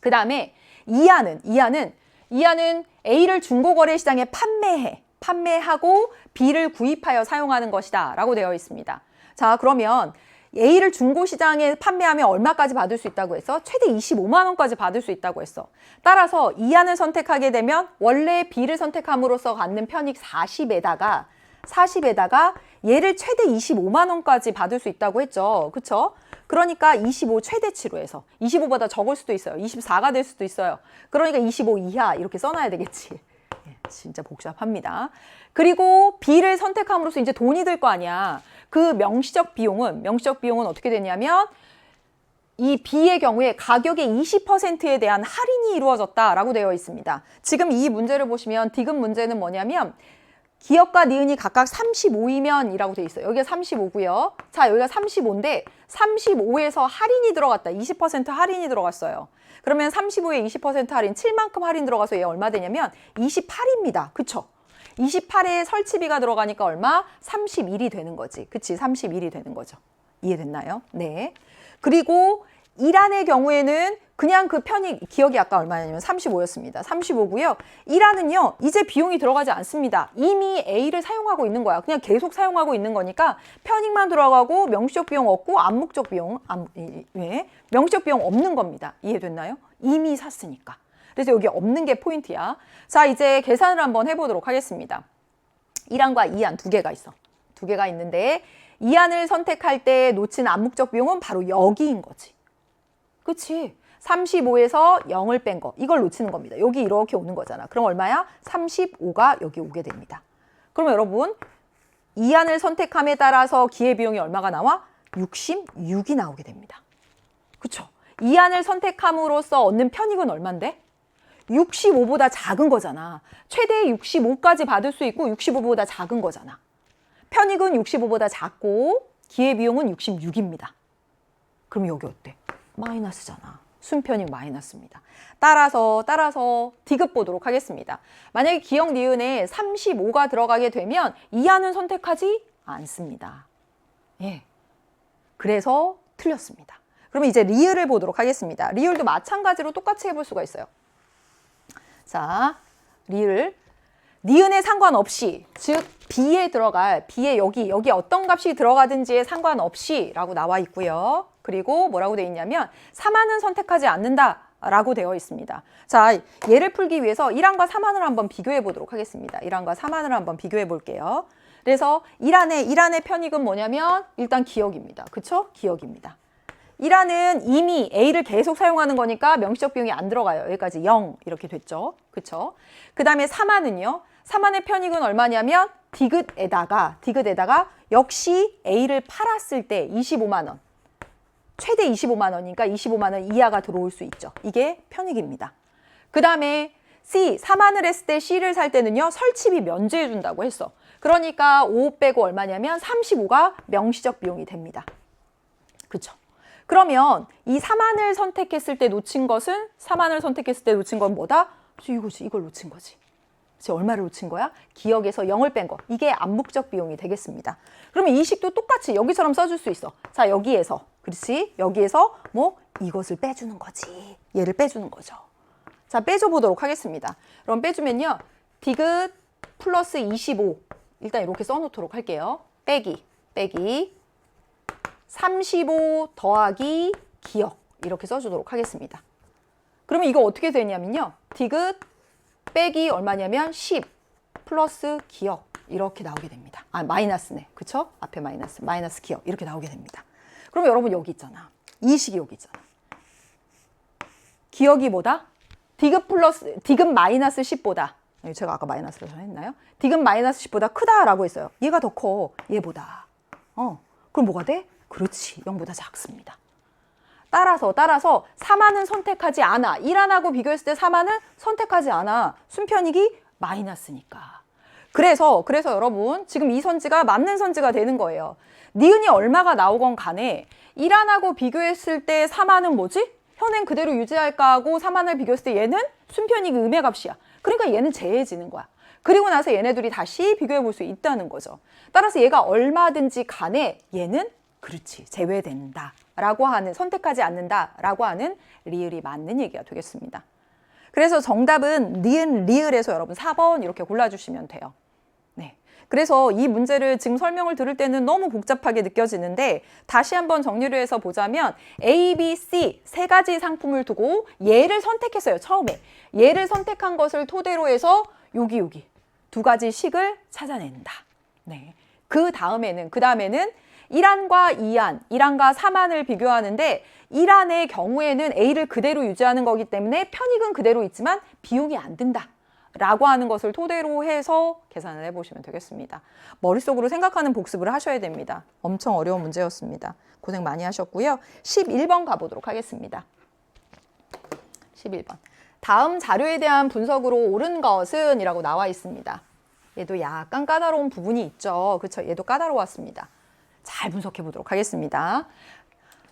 그 다음에 2안은 A를 중고거래 시장에 판매하고 B를 구입하여 사용하는 것이다 라고 되어 있습니다. 자, 그러면 A를 중고시장에 판매하면 얼마까지 받을 수 있다고 해서 최대 25만 원까지 받을 수 있다고 했어. 따라서 2안을 선택하게 되면 원래 B를 선택함으로써 갖는 편익 40에다가 얘를 최대 25만 원까지 받을 수 있다고 했죠. 그쵸? 그러니까 25 최대치로 해서 25보다 적을 수도 있어요. 24가 될 수도 있어요. 그러니까 25 이하 이렇게 써놔야 되겠지. 진짜 복잡합니다. 그리고 B를 선택함으로써 이제 돈이 들 거 아니야. 그 명시적 비용은 어떻게 되냐면 이 B의 경우에 가격의 20%에 대한 할인이 이루어졌다라고 되어 있습니다. 지금 이 문제를 보시면 디귿 문제는 뭐냐면 기역과 니은이 각각 35이면 이라고 되어 있어요. 여기가 35고요. 자, 여기가 35인데 35에서 할인이 들어갔다. 20% 할인이 들어갔어요. 그러면 35에 20% 할인, 7만큼 할인 들어가서 얘 얼마 되냐면 28입니다. 그쵸? 28에 설치비가 들어가니까 얼마? 31이 되는 거지. 그치? 31이 되는 거죠. 이해됐나요? 네. 그리고 1안의 경우에는 그냥 그 편익, 기억이 아까 얼마냐면 35였습니다. 35고요. 1안은요, 이제 비용이 들어가지 않습니다. 이미 A를 사용하고 있는 거야. 그냥 계속 사용하고 있는 거니까 편익만 들어가고 명시적 비용 없고 암묵적 비용, 명시적 비용 없는 겁니다. 이해됐나요? 이미 샀으니까. 그래서 여기 없는 게 포인트야. 자, 이제 계산을 한번 해보도록 하겠습니다. 1안과 2안 두 개가 있어. 두 개가 있는데 2안을 선택할 때 놓친 암묵적 비용은 바로 여기인 거지. 그치? 35에서 0을 뺀 거. 이걸 놓치는 겁니다. 여기 이렇게 오는 거잖아. 그럼 얼마야? 35가 여기 오게 됩니다. 그러면 여러분 2안을 선택함에 따라서 기회비용이 얼마가 나와? 66이 나오게 됩니다. 그쵸? 2안을 선택함으로써 얻는 편익은 얼만데? 65보다 작은 거잖아. 최대 65까지 받을 수 있고 65보다 작은 거잖아. 편익은 65보다 작고 기회비용은 66입니다. 그럼 여기 어때? 마이너스잖아. 순편익 마이너스입니다. 따라서 디귿 보도록 하겠습니다. 만약에 기역 니은에 35가 들어가게 되면 2안은 선택하지 않습니다. 예. 그래서 틀렸습니다. 그러면 이제 리을을 보도록 하겠습니다. 리을도 마찬가지로 똑같이 해볼 수가 있어요. 자, 리을. 니은에 상관없이, 즉 B에 여기 어떤 값이 들어가든지에 상관없이 라고 나와 있고요. 그리고 뭐라고 되어 있냐면 3안은 선택하지 않는다 라고 되어 있습니다. 자, 얘를 풀기 위해서 1안과 3안을 한번 비교해 보도록 하겠습니다. 1안과 3안을 한번 비교해 볼게요. 그래서 1안의 편익은 뭐냐면 일단 기역입니다. 그쵸? 기역입니다. 1안은 이미 A를 계속 사용하는 거니까 명시적 비용이 안 들어가요. 여기까지 0 이렇게 됐죠. 그쵸? 그 다음에 3안은요. 3안의 편익은 얼마냐면 디귿에다가 역시 A를 팔았을 때 25만 원. 최대 25만 원이니까 25만 원 이하가 들어올 수 있죠. 이게 편익입니다. 그 다음에 C, 3안을 했을 때 C를 살 때는요. 설치비 면제해 준다고 했어. 그러니까 5 빼고 얼마냐면 35가 명시적 비용이 됩니다. 그쵸? 그러면 이 3안을 선택했을 때 놓친 것은 3안을 선택했을 때 놓친 건 뭐다? 이거지. 이걸 놓친 거지. 그치? 얼마를 놓친 거야? 기역에서 0을 뺀 거. 이게 암묵적 비용이 되겠습니다. 그러면 이 식도 똑같이 여기처럼 써줄 수 있어. 자, 여기에서. 그렇지? 여기에서 뭐 이것을 빼주는 거지. 얘를 빼주는 거죠. 자, 빼줘 보도록 하겠습니다. 그럼 빼주면요. 디귿 플러스 25. 일단 이렇게 써놓도록 할게요. 빼기 35 더하기 기역 이렇게 써주도록 하겠습니다. 그러면 이거 어떻게 되냐면요. 디귿 빼기 얼마냐면 10 플러스 기역 이렇게 나오게 됩니다. 아, 마이너스네. 그쵸? 앞에 마이너스 기역 이렇게 나오게 됩니다. 그럼 여러분 여기 있잖아. 이 식이 여기 있잖아. 기억이 뭐다? 디귿 마이너스 10보다, 제가 아까 마이너스를 했나요? 디귿 마이너스 10보다 크다라고 했어요. 얘가 더 커, 얘보다. 그럼 뭐가 돼? 그렇지, 0보다 작습니다. 따라서 3하는 선택하지 않아. 1안하고 비교했을 때 3하는 선택하지 않아. 순편익이 마이너스니까. 그래서 여러분 지금 이 선지가 맞는 선지가 되는 거예요. 니은이 얼마가 나오건 간에 1안하고 비교했을 때 3안은 뭐지? 현행 그대로 유지할까 하고 3안을 비교했을 때 얘는 순편익이 음의 값이야. 그러니까 얘는 제해지는 거야. 그리고 나서 얘네들이 다시 비교해 볼 수 있다는 거죠. 따라서 얘가 얼마든지 간에 얘는 그렇지, 제외된다 라고 하는, 선택하지 않는다 라고 하는 리을이 맞는 얘기가 되겠습니다. 그래서 정답은 니은, 리을에서 여러분 4번 이렇게 골라주시면 돼요. 네. 그래서 이 문제를 지금 설명을 들을 때는 너무 복잡하게 느껴지는데 다시 한번 정리를 해서 보자면 A, B, C 세 가지 상품을 두고 얘를 선택했어요. 처음에. 얘를 선택한 것을 토대로 해서 여기 두 가지 식을 찾아낸다. 네. 그 다음에는 1안과 2안, 1안과 3안을 비교하는데 1안의 경우에는 A를 그대로 유지하는 거기 때문에 편익은 그대로 있지만 비용이 안 든다 라고 하는 것을 토대로 해서 계산을 해보시면 되겠습니다. 머릿속으로 생각하는 복습을 하셔야 됩니다. 엄청 어려운 문제였습니다. 고생 많이 하셨고요. 11번 가보도록 하겠습니다. 11번. 다음 자료에 대한 분석으로 옳은 것은 이라고 나와 있습니다. 얘도 약간 까다로운 부분이 있죠. 그렇죠? 얘도 까다로웠습니다. 잘 분석해 보도록 하겠습니다.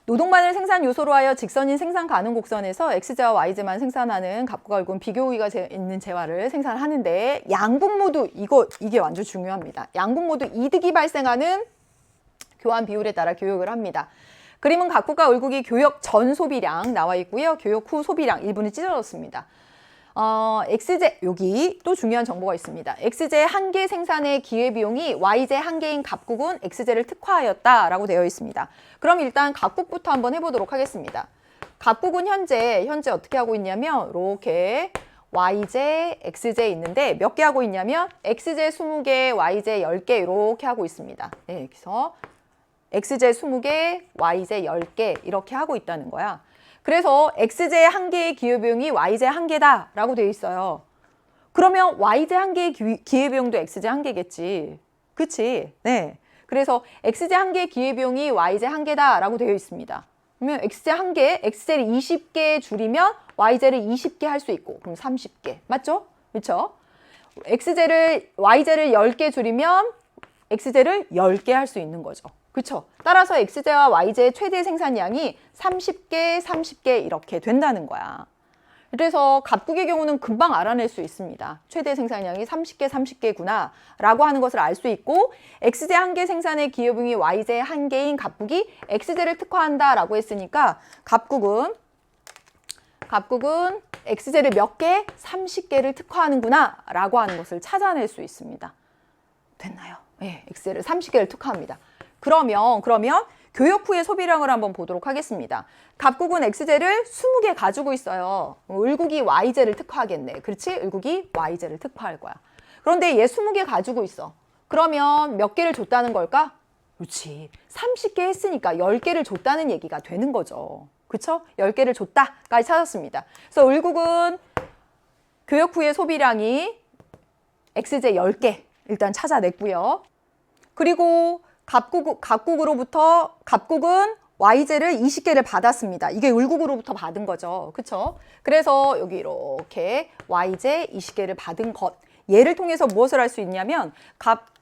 노동만을 생산 요소로 하여 직선인 생산 가능 곡선에서 X제와 Y제만 생산하는 값과 얼굴 비교 우위가 있는 재화를 생산하는데 양분 모두 이게 완전 중요합니다. 양분 모두 이득이 발생하는 교환 비율에 따라 교역을 합니다. 그림은 각국과 을국이 교역 전 소비량 나와 있고요. 교역 후 소비량 일부는 찢어졌습니다. X제, 여기 또 중요한 정보가 있습니다. X제 한 개 생산의 기회비용이 Y제 한 개인 갑국은 X제를 특화하였다라고 되어 있습니다. 그럼 일단 갑국부터 한번 해보도록 하겠습니다. 갑국은 현재 어떻게 하고 있냐면 이렇게 Y제, X제 있는데 몇 개 하고 있냐면 X제 20개, Y제 10개 이렇게 하고 있습니다. 네, 그래서 X제 20개, Y제 10개 이렇게 하고 있다는 거야. 그래서 X제 한 개의 기회비용이 Y제 한 개다 라고 되어 있어요. 그러면 Y제 한 개의 기회비용도 X제 한 개겠지. 그치? 네. 그래서 X제 한 개의 기회비용이 Y제 한 개다 라고 되어 있습니다. 그러면 X제 한 개, X제를 20개 줄이면 Y제를 20개 할 수 있고 그럼 30개. 맞죠? 그렇죠? Y제를 10개 줄이면 X제를 10개 할 수 있는 거죠. 그렇죠? 따라서 X제와 Y제의 최대 생산량이 30개, 30개 이렇게 된다는 거야. 그래서 갑국의 경우는 금방 알아낼 수 있습니다. 최대 생산량이 30개, 30개구나 라고 하는 것을 알 수 있고 X제 한 개 생산의 기여비용이 Y제 한 개인 갑국이 X제를 특화한다 라고 했으니까 갑국은 X제를 몇 개? 30개를 특화하는구나 라고 하는 것을 찾아낼 수 있습니다. 됐나요? 네, X제를 30개를 특화합니다. 그러면 교역 후의 소비량을 한번 보도록 하겠습니다. 갑국은 X제를 20개 가지고 있어요. 을국이 Y제를 특화하겠네. 그렇지? 을국이 Y제를 특화할 거야. 그런데 얘 20개 가지고 있어. 그러면 몇 개를 줬다는 걸까? 그렇지. 30개 했으니까 10개를 줬다는 얘기가 되는 거죠. 그렇죠? 10개를 줬다까지 찾았습니다. 그래서 을국은 교역 후의 소비량이 X제 10개 일단 찾아냈고요. 그리고 갑국은 Y제를 20개를 받았습니다. 이게 을국으로부터 받은 거죠. 그렇죠? 그래서 여기 이렇게 Y제 20개를 받은 것. 얘를 통해서 무엇을 알 수 있냐면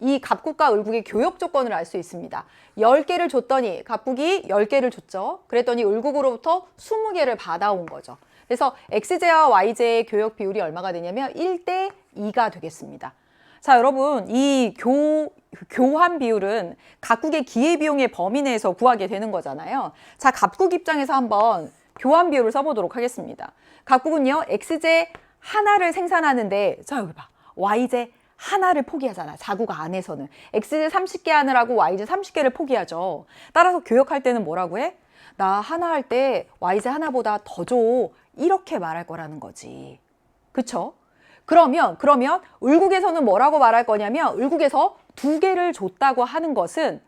이 갑국과 을국의 교역 조건을 알 수 있습니다. 10개를 줬더니 갑국이 10개를 줬죠. 그랬더니 을국으로부터 20개를 받아온 거죠. 그래서 X제와 Y제의 교역 비율이 얼마가 되냐면 1대 2가 되겠습니다. 자, 여러분, 이 교환 비율은 각국의 기회비용의 범위 내에서 구하게 되는 거잖아요. 자, 갑국 입장에서 한번 교환 비율을 써보도록 하겠습니다. 갑국은요, X제 하나를 생산하는데, 자, 여기 봐. Y제 하나를 포기하잖아. 자국 안에서는. X제 30개 하느라고 Y제 30개를 포기하죠. 따라서 교역할 때는 뭐라고 해? 나 하나 할 때 Y제 하나보다 더 줘. 이렇게 말할 거라는 거지. 그쵸? 그러면 을국에서는 뭐라고 말할 거냐면 을국에서 2개를 줬다고 하는 것은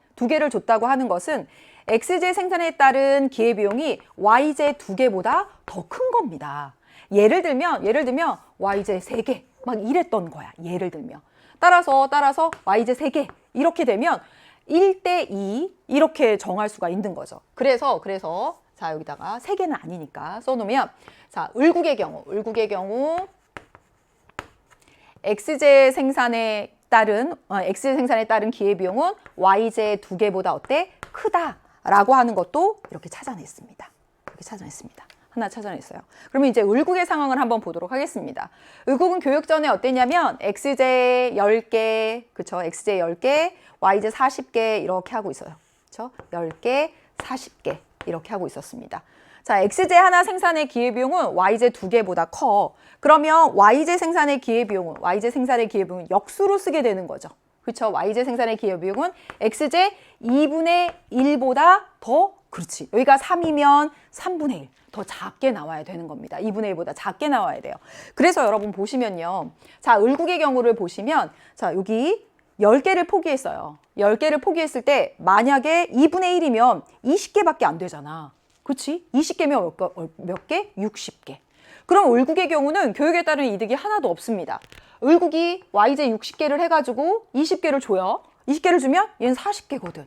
X제 생산에 따른 기회비용이 Y제 2개보다 더 큰 겁니다. 예를 들면 Y제 3개 막 이랬던 거야. 예를 들면. 따라서 Y제 3개 이렇게 되면 1대2 이렇게 정할 수가 있는 거죠. 그래서 자 여기다가 3개는 아니니까 써놓으면 자 을국의 경우 X제 생산에 따른 기회비용은 Y제 2개보다 어때? 크다라고 하는 것도 이렇게 찾아냈습니다. 하나 찾아냈어요. 그러면 이제 을국의 상황을 한번 보도록 하겠습니다. 을국은 교육 전에 어땠냐면 X제 10개, 그쵸? X제 10개, Y제 40개 이렇게 하고 있어요. 그쵸? 10개, 40개 이렇게 하고 있었습니다. 자, X제 하나 생산의 기회비용은 Y제 2개보다 커. 그러면 Y제 생산의 기회비용은 역수로 쓰게 되는 거죠. 그렇죠? Y제 생산의 기회비용은 X제 2분의 1보다 더, 그렇지. 여기가 3이면 3분의 1. 더 작게 나와야 되는 겁니다. 2분의 1보다 작게 나와야 돼요. 그래서 여러분 보시면요. 자, 을국의 경우를 보시면 자, 여기 10개를 포기했어요. 10개를 포기했을 때 만약에 2분의 1이면 20개밖에 안 되잖아. 그렇지? 20개면 몇 개? 60개. 그럼 을국의 경우는 교육에 따른 이득이 하나도 없습니다. 을국이 Y제 60개를 해가지고 20개를 줘요. 20개를 주면 얘는 40개거든.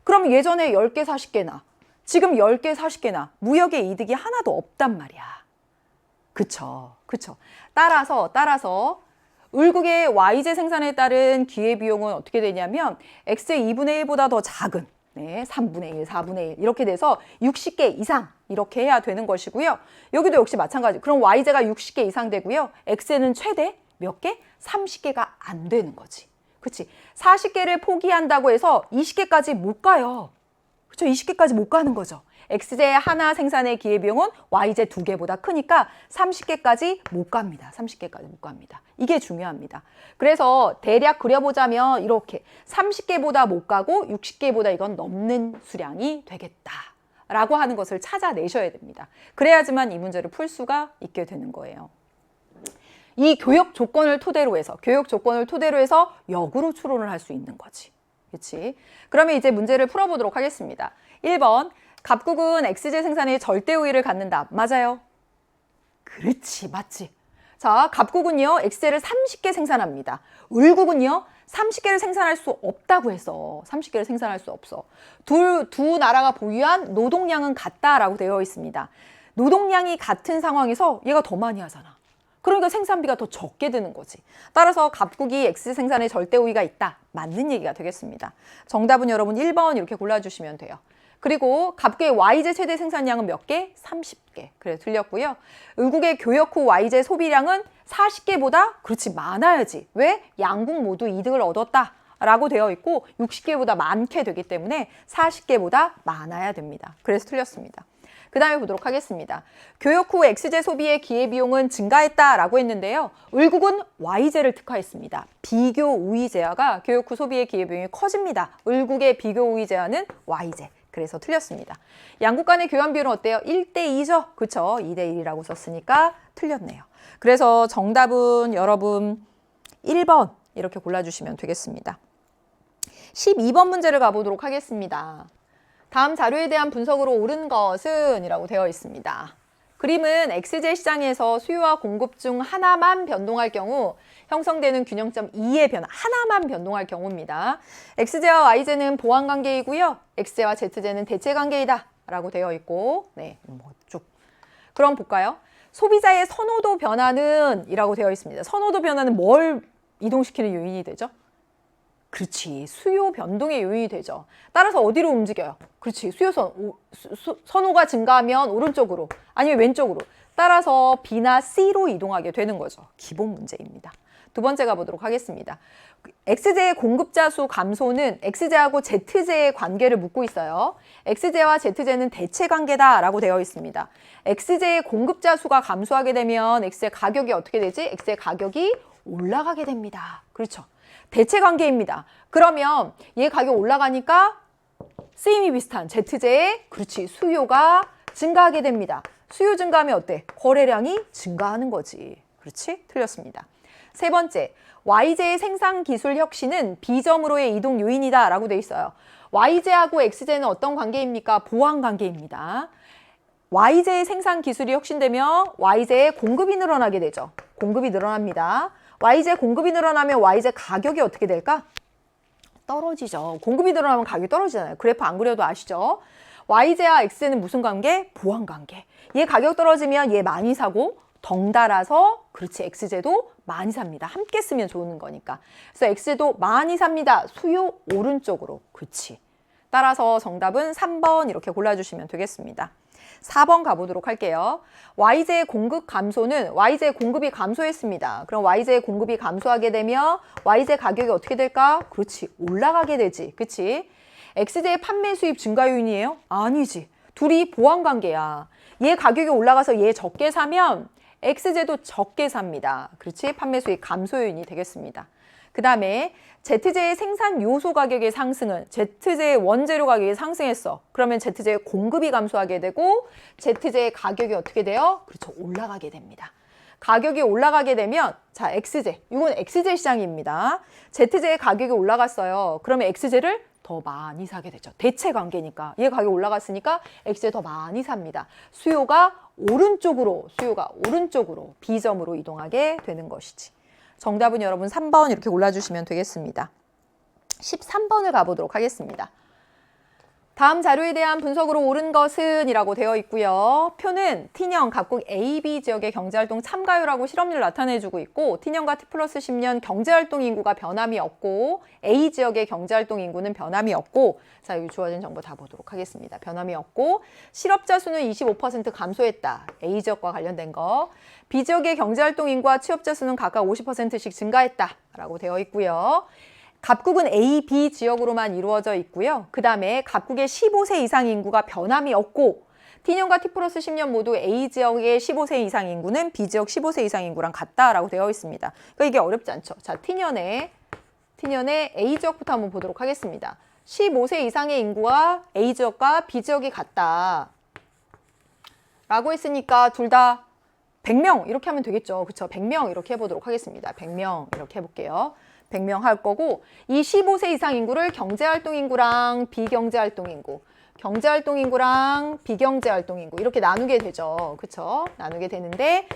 그럼 예전에 10개 40개나 지금 10개 40개나 무역의 이득이 하나도 없단 말이야. 그쵸? 따라서 을국의 Y제 생산에 따른 기회비용은 어떻게 되냐면 X의 2분의 1보다 더 작은 3분의 1, 4분의 1 이렇게 돼서 60개 이상 이렇게 해야 되는 것이고요. 여기도 역시 마찬가지. 그럼 Y제가 60개 이상 되고요. X는 최대 몇 개? 30개가 안 되는 거지. 그렇지? 40개를 포기한다고 해서 20개까지 못 가요. 그렇죠? 20개까지 못 가는 거죠. X제 하나 생산의 기회비용은 Y제 2개보다 크니까 30개까지 못 갑니다. 이게 중요합니다. 그래서 대략 그려보자면 이렇게 30개보다 못 가고 60개보다 이건 넘는 수량이 되겠다라고 하는 것을 찾아내셔야 됩니다. 그래야지만 이 문제를 풀 수가 있게 되는 거예요. 이 교역 조건을 토대로 해서 역으로 추론을 할 수 있는 거지. 그렇지? 그러면 이제 문제를 풀어보도록 하겠습니다. 1번, 갑국은 X제 생산에 절대 우위를 갖는다. 맞아요? 그렇지, 맞지? 자, 갑국은요, X제를 30개 생산합니다. 을국은요, 30개를 생산할 수 없다고 해서 30개를 생산할 수 없어. 두 나라가 보유한 노동량은 같다라고 되어 있습니다. 노동량이 같은 상황에서 얘가 더 많이 하잖아. 그러니까 생산비가 더 적게 드는 거지. 따라서 갑국이 X 생산에 절대 우위가 있다. 맞는 얘기가 되겠습니다. 정답은 여러분 1번 이렇게 골라주시면 돼요. 그리고 갑국의 Y제 최대 생산량은 몇 개? 30개. 그래 틀렸고요. 을국의 교역 후 Y제 소비량은 40개보다 그렇지 많아야지. 왜? 양국 모두 이득을 얻었다. 라고 되어 있고 60개보다 많게 되기 때문에 40개보다 많아야 됩니다. 그래서 틀렸습니다. 그 다음에 보도록 하겠습니다. 교역 후 X제 소비의 기회비용은 증가했다라고 했는데요. 을국은 Y제를 특화했습니다. 비교 우위 제한가 교역 후 소비의 기회비용이 커집니다. 을국의 비교 우위 제한은 Y제. 그래서 틀렸습니다. 양국 간의 교환 비율은 어때요? 1대2죠? 그렇죠? 2대1이라고 썼으니까 틀렸네요. 그래서 정답은 여러분 1번 이렇게 골라주시면 되겠습니다. 12번 문제를 가보도록 하겠습니다. 다음 자료에 대한 분석으로 옳은 것은 이라고 되어 있습니다. 그림은 X제 시장에서 수요와 공급 중 하나만 변동할 경우 형성되는 균형점 2의 변화, 하나만 변동할 경우입니다. X제와 Y제는 보완관계이고요. X제와 Z제는 대체관계이다 라고 되어 있고 쭉. 그럼 볼까요? 소비자의 선호도 변화는 이라고 되어 있습니다. 선호도 변화는 뭘 이동시키는 요인이 되죠? 그렇지. 수요 변동의 요인이 되죠. 따라서 어디로 움직여요? 그렇지. 선호가 증가하면 오른쪽으로 아니면 왼쪽으로. 따라서 B나 C로 이동하게 되는 거죠. 기본 문제입니다. 두 번째 가보도록 하겠습니다. X제의 공급자 수 감소는 X제하고 Z제의 관계를 묻고 있어요. X제와 Z제는 대체 관계다라고 되어 있습니다. X제의 공급자 수가 감소하게 되면 X제 가격이 어떻게 되지? X제 가격이 올라가게 됩니다. 그렇죠. 대체 관계입니다. 그러면 얘 가격 올라가니까 쓰임이 비슷한 Z제의 그렇지 수요가 증가하게 됩니다. 수요 증가하면 어때? 거래량이 증가하는 거지. 그렇지? 틀렸습니다. 세 번째, YJ의 생산 기술 혁신은 B점으로의 이동 요인이다 라고 돼 있어요. YJ하고 XJ는 어떤 관계입니까? 보완 관계입니다. YJ의 생산 기술이 혁신되면 YJ의 공급이 늘어나게 되죠. 공급이 늘어납니다. YJ 공급이 늘어나면 YJ 가격이 어떻게 될까? 떨어지죠. 공급이 늘어나면 가격이 떨어지잖아요. 그래프 안 그려도 아시죠? YJ와 XJ는 무슨 관계? 보완 관계. 얘 가격 떨어지면 얘 많이 사고 덩달아서 그렇지 XJ도 많이 삽니다. 함께 쓰면 좋은 거니까. 그래서 XJ도 많이 삽니다. 수요 오른쪽으로. 그렇지. 따라서 정답은 3번 이렇게 골라주시면 되겠습니다. 4번 가보도록 할게요. YJ의 공급 감소는 YJ의 공급이 감소했습니다. 그럼 YJ의 공급이 감소하게 되면 YJ 가격이 어떻게 될까? 그렇지. 올라가게 되지. 그렇지? XJ의 판매 수입 증가 요인이에요? 아니지. 둘이 보완 관계야. 얘 가격이 올라가서 얘 적게 사면 XJ도 적게 삽니다. 그렇지? 판매 수익 감소 요인이 되겠습니다. 그 다음에 ZJ의 생산 요소 가격의 상승은 ZJ의 원재료 가격이 상승했어. 그러면 ZJ의 공급이 감소하게 되고 ZJ의 가격이 어떻게 돼요? 그렇죠. 올라가게 됩니다. 가격이 올라가게 되면 자 XJ, 이건 XJ 시장입니다. ZJ의 가격이 올라갔어요. 그러면 XJ를 더 많이 사게 되죠. 대체 관계니까. 얘 가격이 올라갔으니까 XJ 더 많이 삽니다. 수요가 오른쪽으로 B점으로 이동하게 되는 것이지. 정답은 여러분 3번 이렇게 골라주시면 되겠습니다. 13번을 가보도록 하겠습니다. 다음 자료에 대한 분석으로 옳은 것은 이라고 되어 있고요. 표는 T년 각국 A, B 지역의 경제활동 참가율하고 실업률을 나타내주고 있고 T년과 T 플러스 10년 경제활동 인구가 변함이 없고 A 지역의 경제활동 인구는 변함이 없고 자 여기 주어진 정보 다 보도록 하겠습니다. 변함이 없고 실업자 수는 25% 감소했다. A 지역과 관련된 거. B 지역의 경제활동 인구와 취업자 수는 각각 50%씩 증가했다 라고 되어 있고요. 갑국은 A, B 지역으로만 이루어져 있고요. 그 다음에 갑국의 15세 이상 인구가 변함이 없고 T년과 T 플러스 10년 모두 A 지역의 15세 이상 인구는 B 지역 15세 이상 인구랑 같다라고 되어 있습니다. 그러니까 이게 어렵지 않죠. 자, T년의 A 지역부터 한번 보도록 하겠습니다. 15세 이상의 인구와 A 지역과 B 지역이 같다 라고 했으니까 둘 다 100명 이렇게 하면 되겠죠. 그렇죠? 100명 이렇게 해보도록 하겠습니다. 100명 이렇게 해볼게요. 100명 할 거고 이 15세 이상 인구를 경제활동 인구랑 비경제활동 인구, 경제활동 인구랑 비경제활동 인구 이렇게 나누게 되죠. 그렇죠? 나누게 되는데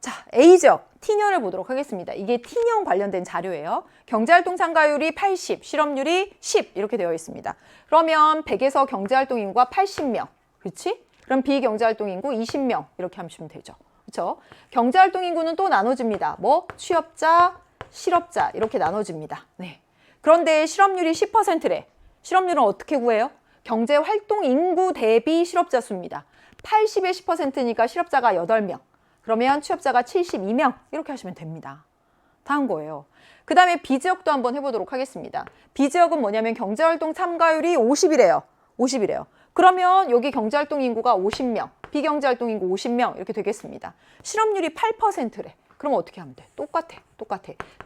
자, A지역 T년을 보도록 하겠습니다. 이게 T년 관련된 자료예요. 경제활동 참가율이 80, 실업률이 10 이렇게 되어 있습니다. 그러면 100에서 경제활동 인구가 80명. 그렇지? 그럼 비경제활동 인구 20명 이렇게 하시면 되죠. 그렇죠? 경제활동 인구는 또 나눠집니다. 뭐? 취업자, 실업자 이렇게 나눠집니다. 네. 그런데 실업률이 10%래. 실업률은 어떻게 구해요? 경제활동 인구 대비 실업자 수입니다. 80에 10%니까 실업자가 8명. 그러면 취업자가 72명 이렇게 하시면 됩니다. 다 한 거예요. 그 다음에 B지역도 한번 해보도록 하겠습니다. B지역은 뭐냐면 경제활동 참가율이 50이래요. 50이래요. 그러면 여기 경제활동 인구가 50명, 비경제활동 인구 50명 이렇게 되겠습니다. 실업률이 8%래. 그럼 어떻게 하면 돼? 똑같아.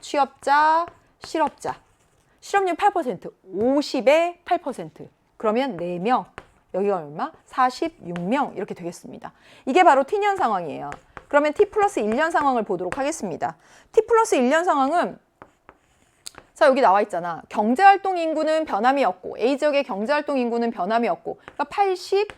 취업자, 실업자. 실업률 8%, 50에 8%. 그러면 4명. 여기가 얼마? 46명 이렇게 되겠습니다. 이게 바로 T년 상황이에요. 그러면 T 플러스 1년 상황을 보도록 하겠습니다. T 플러스 1년 상황은 자 여기 나와 있잖아. 경제활동 인구는 변함이 없고 A 지역의 경제활동 인구는 변함이 없고 그러니까 80,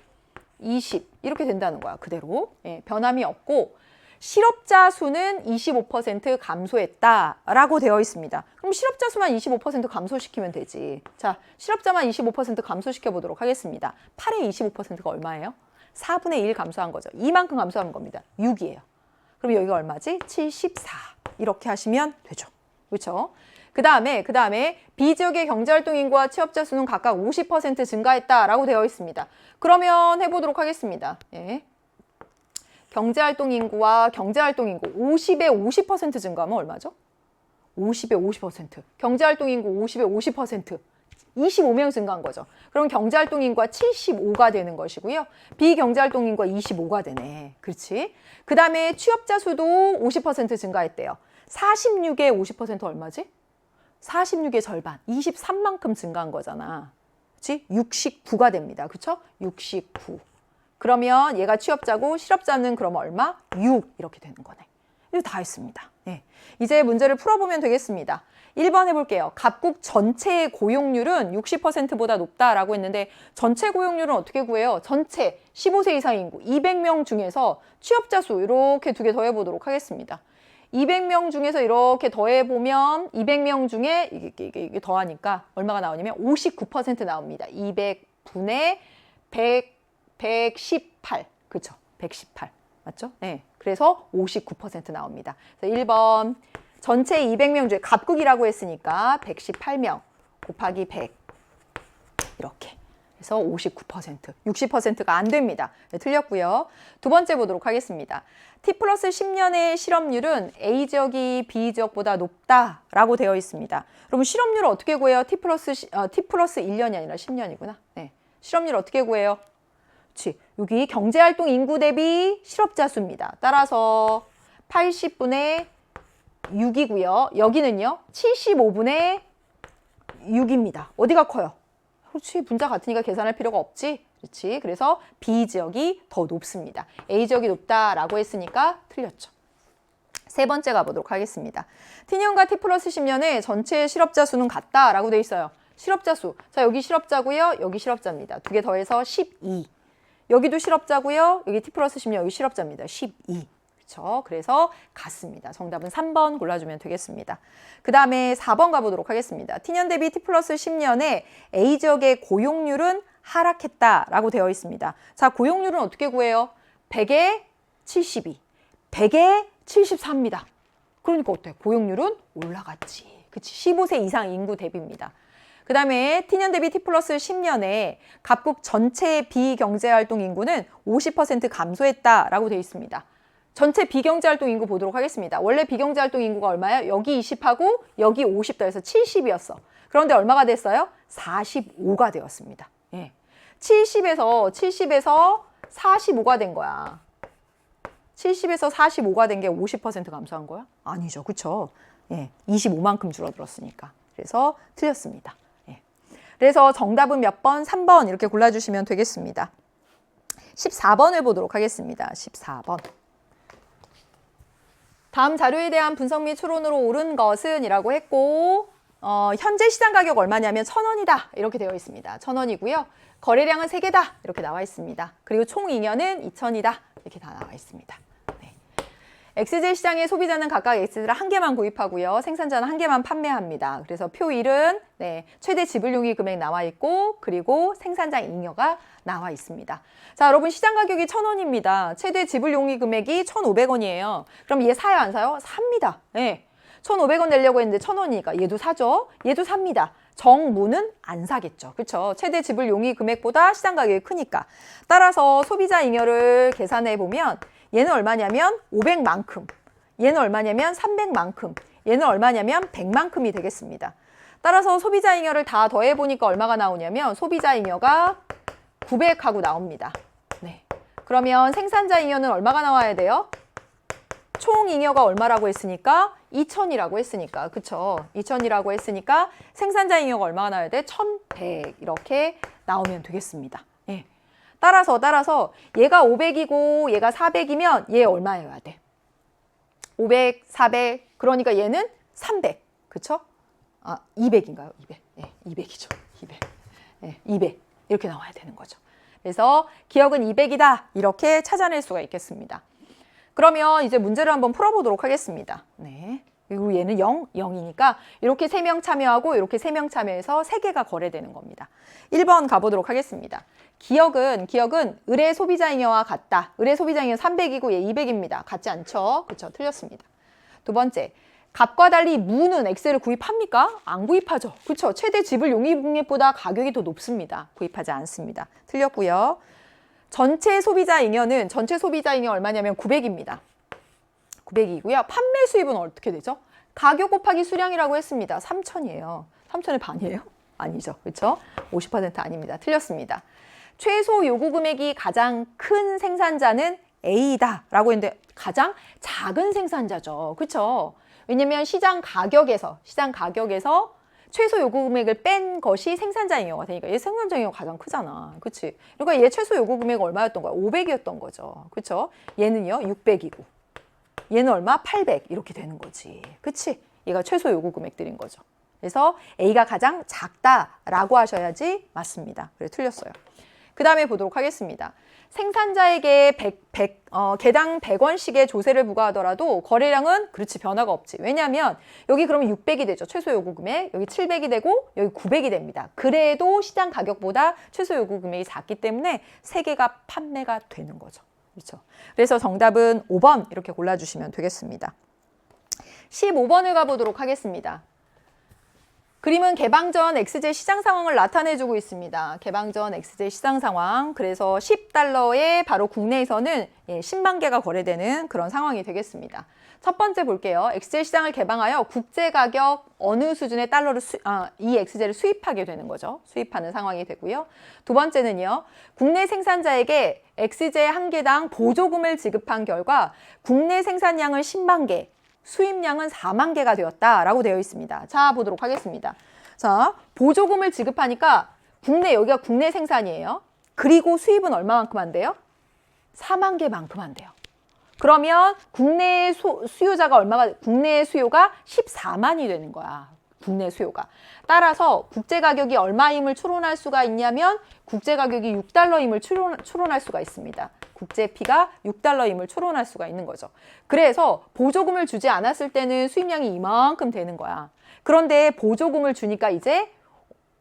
20 이렇게 된다는 거야. 그대로. 예, 변함이 없고 실업자 수는 25% 감소했다라고 되어 있습니다. 그럼 실업자 수만 25% 감소시키면 되지. 자, 실업자만 25% 감소시켜 보도록 하겠습니다. 8의 25%가 얼마예요? 4분의 1 감소한 거죠. 이만큼 감소한 겁니다. 6이에요. 그럼 여기가 얼마지? 74. 이렇게 하시면 되죠. 그렇죠? 그 다음에 B지역의 경제활동 인구와 취업자 수는 각각 50% 증가했다라고 되어 있습니다. 그러면 해보도록 하겠습니다. 예. 경제활동 인구와 경제활동 인구 50에 50% 증가하면 얼마죠? 50에 50%. 경제활동 인구 50에 50%. 25명 증가한 거죠. 그럼 경제활동 인구가 75가 되는 것이고요. 비경제활동 인구가 25가 되네. 그렇지? 그 다음에 취업자 수도 50% 증가했대요. 46에 50% 얼마지? 46의 절반, 23만큼 증가한 거잖아. 그렇지? 69가 됩니다. 그렇죠? 69. 그러면 얘가 취업자고 실업자는 그럼 얼마? 6 이렇게 되는 거네. 이거 다 했습니다. 네. 이제 문제를 풀어보면 되겠습니다. 1번 해볼게요. 갑국 전체의 고용률은 60%보다 높다라고 했는데 전체 고용률은 어떻게 구해요? 전체 15세 이상 인구 200명 중에서 취업자 수 이렇게 두 개 더해보도록 하겠습니다. 200명 중에서 이렇게 더해보면 200명 중에 이게 더하니까 얼마가 나오냐면 59% 나옵니다. 200분의 118. 그쵸? 118. 맞죠? 네. 그래서 59% 나옵니다. 그래서 1번 전체 200명 중에 갑국이라고 했으니까 118명 곱하기 100 이렇게 해서 59%, 60%가 안 됩니다. 네, 틀렸고요. 두 번째 보도록 하겠습니다. T 플러스 10년의 실업률은 A 지역이 B 지역보다 높다라고 되어 있습니다. 그러면 실업률을 어떻게 구해요? T 플러스 1년이 아니라 10년이구나. 네. 실업률 어떻게 구해요? 그렇지. 여기 경제활동 인구 대비 실업자 수입니다. 따라서 80분의 6이고요. 여기는요. 75분의 6입니다. 어디가 커요? 그렇지. 분자 같으니까 계산할 필요가 없지. 그렇지. 그래서 B 지역이 더 높습니다. A 지역이 높다라고 했으니까 틀렸죠. 세 번째 가보도록 하겠습니다. T년과 T 플러스 10년의 전체 실업자 수는 같다라고 돼 있어요. 실업자 수. 자, 여기 실업자고요. 여기 실업자입니다. 두 개 더해서 12. 여기도 실업자고요. 여기 T 플러스 10년 여기 실업자입니다. 12. 그렇죠? 그래서 같습니다. 정답은 3번 골라주면 되겠습니다. 그 다음에 4번 가보도록 하겠습니다. T년 대비 T 플러스 10년에 A 지역의 고용률은 하락했다라고 되어 있습니다. 자, 고용률은 어떻게 구해요? 100에 72, 100에 74입니다. 그러니까 어때요? 고용률은 올라갔지. 그치? 15세 이상 인구 대비입니다. 그 다음에 T년 대비 T 플러스 10년에 갑국 전체 비경제활동 인구는 50% 감소했다라고 되어 있습니다. 전체 비경제활동 인구 보도록 하겠습니다. 원래 비경제활동 인구가 얼마예요? 여기 20하고 여기 50 더해서 70이었어. 그런데 얼마가 됐어요? 45가 되었습니다. 예. 70에서 45가 된 거야. 70에서 45가 된 게 50% 감소한 거야? 아니죠. 그쵸? 예. 25만큼 줄어들었으니까. 그래서 틀렸습니다. 예. 그래서 정답은 몇 번? 3번 이렇게 골라주시면 되겠습니다. 14번을 보도록 하겠습니다. 14번. 다음 자료에 대한 분석 및 추론으로 옳은 것은 이라고 했고 현재 시장 가격 얼마냐면 1,000원이다 이렇게 되어 있습니다. 1,000원이고요. 거래량은 3개다 이렇게 나와 있습니다. 그리고 총 잉여는 2,000이다 이렇게 다 나와 있습니다. 네. XZ 시장의 소비자는 각각 XZ를 한 개만 구입하고요. 생산자는 한 개만 판매합니다. 그래서 표 1은 네, 최대 지불용의 금액 나와 있고 그리고 생산자 잉여가 나와 있습니다. 자, 여러분 시장 가격이 1,000원입니다. 최대 지불용의 금액이 1,500원이에요. 그럼 얘 사요 안 사요? 삽니다. 네. 1,500원 내려고 했는데 1,000원이니까 얘도 사죠. 얘도 삽니다. 정무는 안 사겠죠. 그렇죠? 최대 지불 용의 금액보다 시장 가격이 크니까. 따라서 소비자 잉여를 계산해 보면 얘는 얼마냐면 500만큼, 얘는 얼마냐면 300만큼, 얘는 얼마냐면 100만큼이 되겠습니다. 따라서 소비자 잉여를 다 더해 보니까 얼마가 나오냐면 소비자 잉여가 900하고 나옵니다. 네. 그러면 생산자 잉여는 얼마가 나와야 돼요? 총 잉여가 얼마라고 했으니까 2,000이라고 했으니까 그쵸? 2,000이라고 했으니까 생산자 잉여가 얼마가 나와야 돼? 1,100 이렇게 나오면 되겠습니다. 예. 따라서 얘가 500이고 얘가 400이면 얘 얼마여야 돼? 500, 400 그러니까 얘는 300 그쵸? 아 200인가요? 200 예, 200이죠. 200 예, 200 이렇게 나와야 되는 거죠. 그래서 기억은 200이다 이렇게 찾아낼 수가 있겠습니다. 그러면 이제 문제를 한번 풀어보도록 하겠습니다. 네. 그리고 얘는 0, 0이니까 이렇게 3명 참여하고 이렇게 3명 참여해서 3개가 거래되는 겁니다. 1번 가보도록 하겠습니다. 기억은 의뢰 소비자 잉여와 같다. 의뢰 소비자 잉여 300이고 얘 200입니다. 같지 않죠? 그렇죠? 틀렸습니다. 두 번째, 갑과 달리 무는 X를 구입합니까? 안 구입하죠. 그렇죠? 최대 지불 용의 금액보다 가격이 더 높습니다. 구입하지 않습니다. 틀렸고요. 전체 소비자 잉여는 전체 소비자 잉여 얼마냐면 900입니다. 900이고요. 판매 수입은 어떻게 되죠? 가격 곱하기 수량이라고 했습니다. 3,000이에요. 3,000의 반이에요? 아니죠. 그렇죠? 50% 아닙니다. 틀렸습니다. 최소 요구 금액이 가장 큰 생산자는 A다 라고 했는데 가장 작은 생산자죠. 그렇죠? 왜냐면 시장 가격에서 최소 요구 금액을 뺀 것이 생산자 잉여가 되니까 얘 생산자 잉여가 가장 크잖아. 그치? 그러니까 얘 최소 요구 금액이 얼마였던 거야? 500이었던 거죠. 그쵸? 얘는요, 600이고. 얘는 얼마? 800 이렇게 되는 거지. 그치? 얘가 최소 요구 금액들인 거죠. 그래서 A가 가장 작다라고 하셔야지 맞습니다. 그래 틀렸어요. 그 다음에 보도록 하겠습니다. 생산자에게 개당 100원씩의 조세를 부과하더라도 거래량은 그렇지 변화가 없지. 왜냐하면 여기 그러면 600이 되죠. 최소 요구 금액. 여기 700이 되고 여기 900이 됩니다. 그래도 시장 가격보다 최소 요구 금액이 작기 때문에 세 개가 판매가 되는 거죠. 그렇죠. 그래서 정답은 5번 이렇게 골라주시면 되겠습니다. 15번을 가보도록 하겠습니다. 그림은 개방 전 XJ 시장 상황을 나타내주고 있습니다. 개방 전 XJ 시장 상황. 그래서 10달러에 바로 국내에서는 10만 개가 거래되는 그런 상황이 되겠습니다. 첫 번째 볼게요. XJ 시장을 개방하여 국제 가격 어느 수준의 달러를 이 XJ를 수입하게 되는 거죠. 수입하는 상황이 되고요. 두 번째는요. 국내 생산자에게 XJ 한 개당 보조금을 지급한 결과 국내 생산량은 10만 개, 수입량은 4만 개가 되었다라고 되어 있습니다. 자, 보도록 하겠습니다. 자, 보조금을 지급하니까 여기가 국내 생산이에요. 그리고 수입은 얼마만큼 한대요? 4만 개만큼 한대요. 그러면 국내 수요가 14만이 되는 거야. 국내 수요가. 따라서 국제 가격이 얼마임을 추론할 수가 있냐면 국제 가격이 6달러임을 추론할 수가 있습니다. 국제 P가 6달러임을 추론할 수가 있는 거죠. 그래서 보조금을 주지 않았을 때는 수입량이 이만큼 되는 거야. 그런데 보조금을 주니까 이제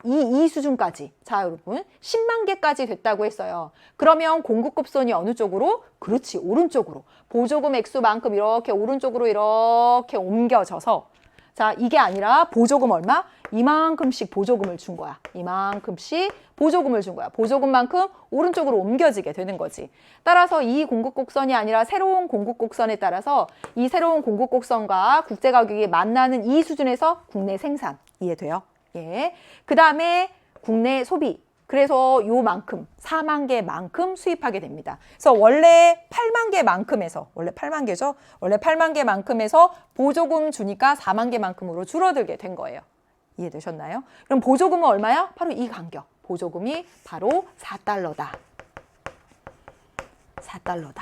이 수준까지, 자 여러분 10만 개까지 됐다고 했어요. 그러면 공급급선이 어느 쪽으로? 그렇지, 오른쪽으로. 보조금 액수만큼 이렇게 오른쪽으로 이렇게 옮겨져서, 자 이게 아니라 보조금 얼마? 이만큼씩 보조금을 준 거야. 이만큼씩 보조금을 준 거야. 보조금만큼 오른쪽으로 옮겨지게 되는 거지. 따라서 이 공급곡선이 아니라 새로운 공급곡선에 따라서 이 새로운 공급곡선과 국제가격이 만나는 이 수준에서 국내 생산. 이해돼요? 예. 그 다음에 국내 소비. 그래서 요만큼 4만 개만큼 수입하게 됩니다. 그래서 원래 8만 개만큼에서 원래 8만 개죠. 원래 8만 개만큼에서 보조금 주니까 4만 개만큼으로 줄어들게 된 거예요. 이해되셨나요? 그럼 보조금은 얼마야? 바로 이 간격. 보조금이 바로 4달러다. 4달러다.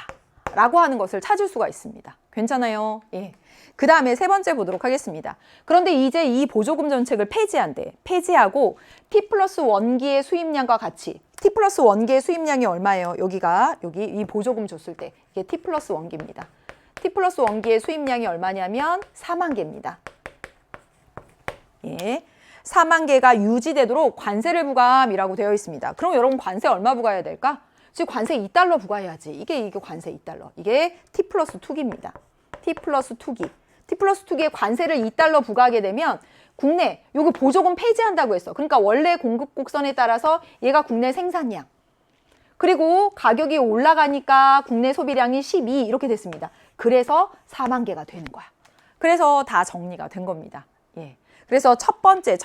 라고 하는 것을 찾을 수가 있습니다. 괜찮아요? 예. 그 다음에 세 번째 보도록 하겠습니다. 그런데 이제 이 보조금 정책을 폐지한대. 폐지하고 T 플러스 1기의 수입량과 같이 T 플러스 1기의 수입량이 얼마예요? 여기 이 보조금 줬을 때 이게 T 플러스 1기입니다. T 플러스 1기의 수입량이 얼마냐면 4만 개입니다. 예. 4만 개가 유지되도록 관세를 부과함이라고 되어 있습니다. 그럼 여러분 관세 얼마 부과해야 될까? 지금 관세 2달러 부과해야지. 이게 관세 2달러. 이게 T 플러스 2기입니다. T 플러스 2기. T 플러스 2기에 관세를 2달러 부과하게 되면 국내, 요거 보조금 폐지한다고 했어. 그러니까 원래 공급 곡선에 따라서 얘가 국내 생산량. 그리고 가격이 올라가니까 국내 소비량이 12 이렇게 됐습니다. 그래서 4만 개가 되는 거야. 그래서 다 정리가 된 겁니다. 예. 그래서 첫 번째.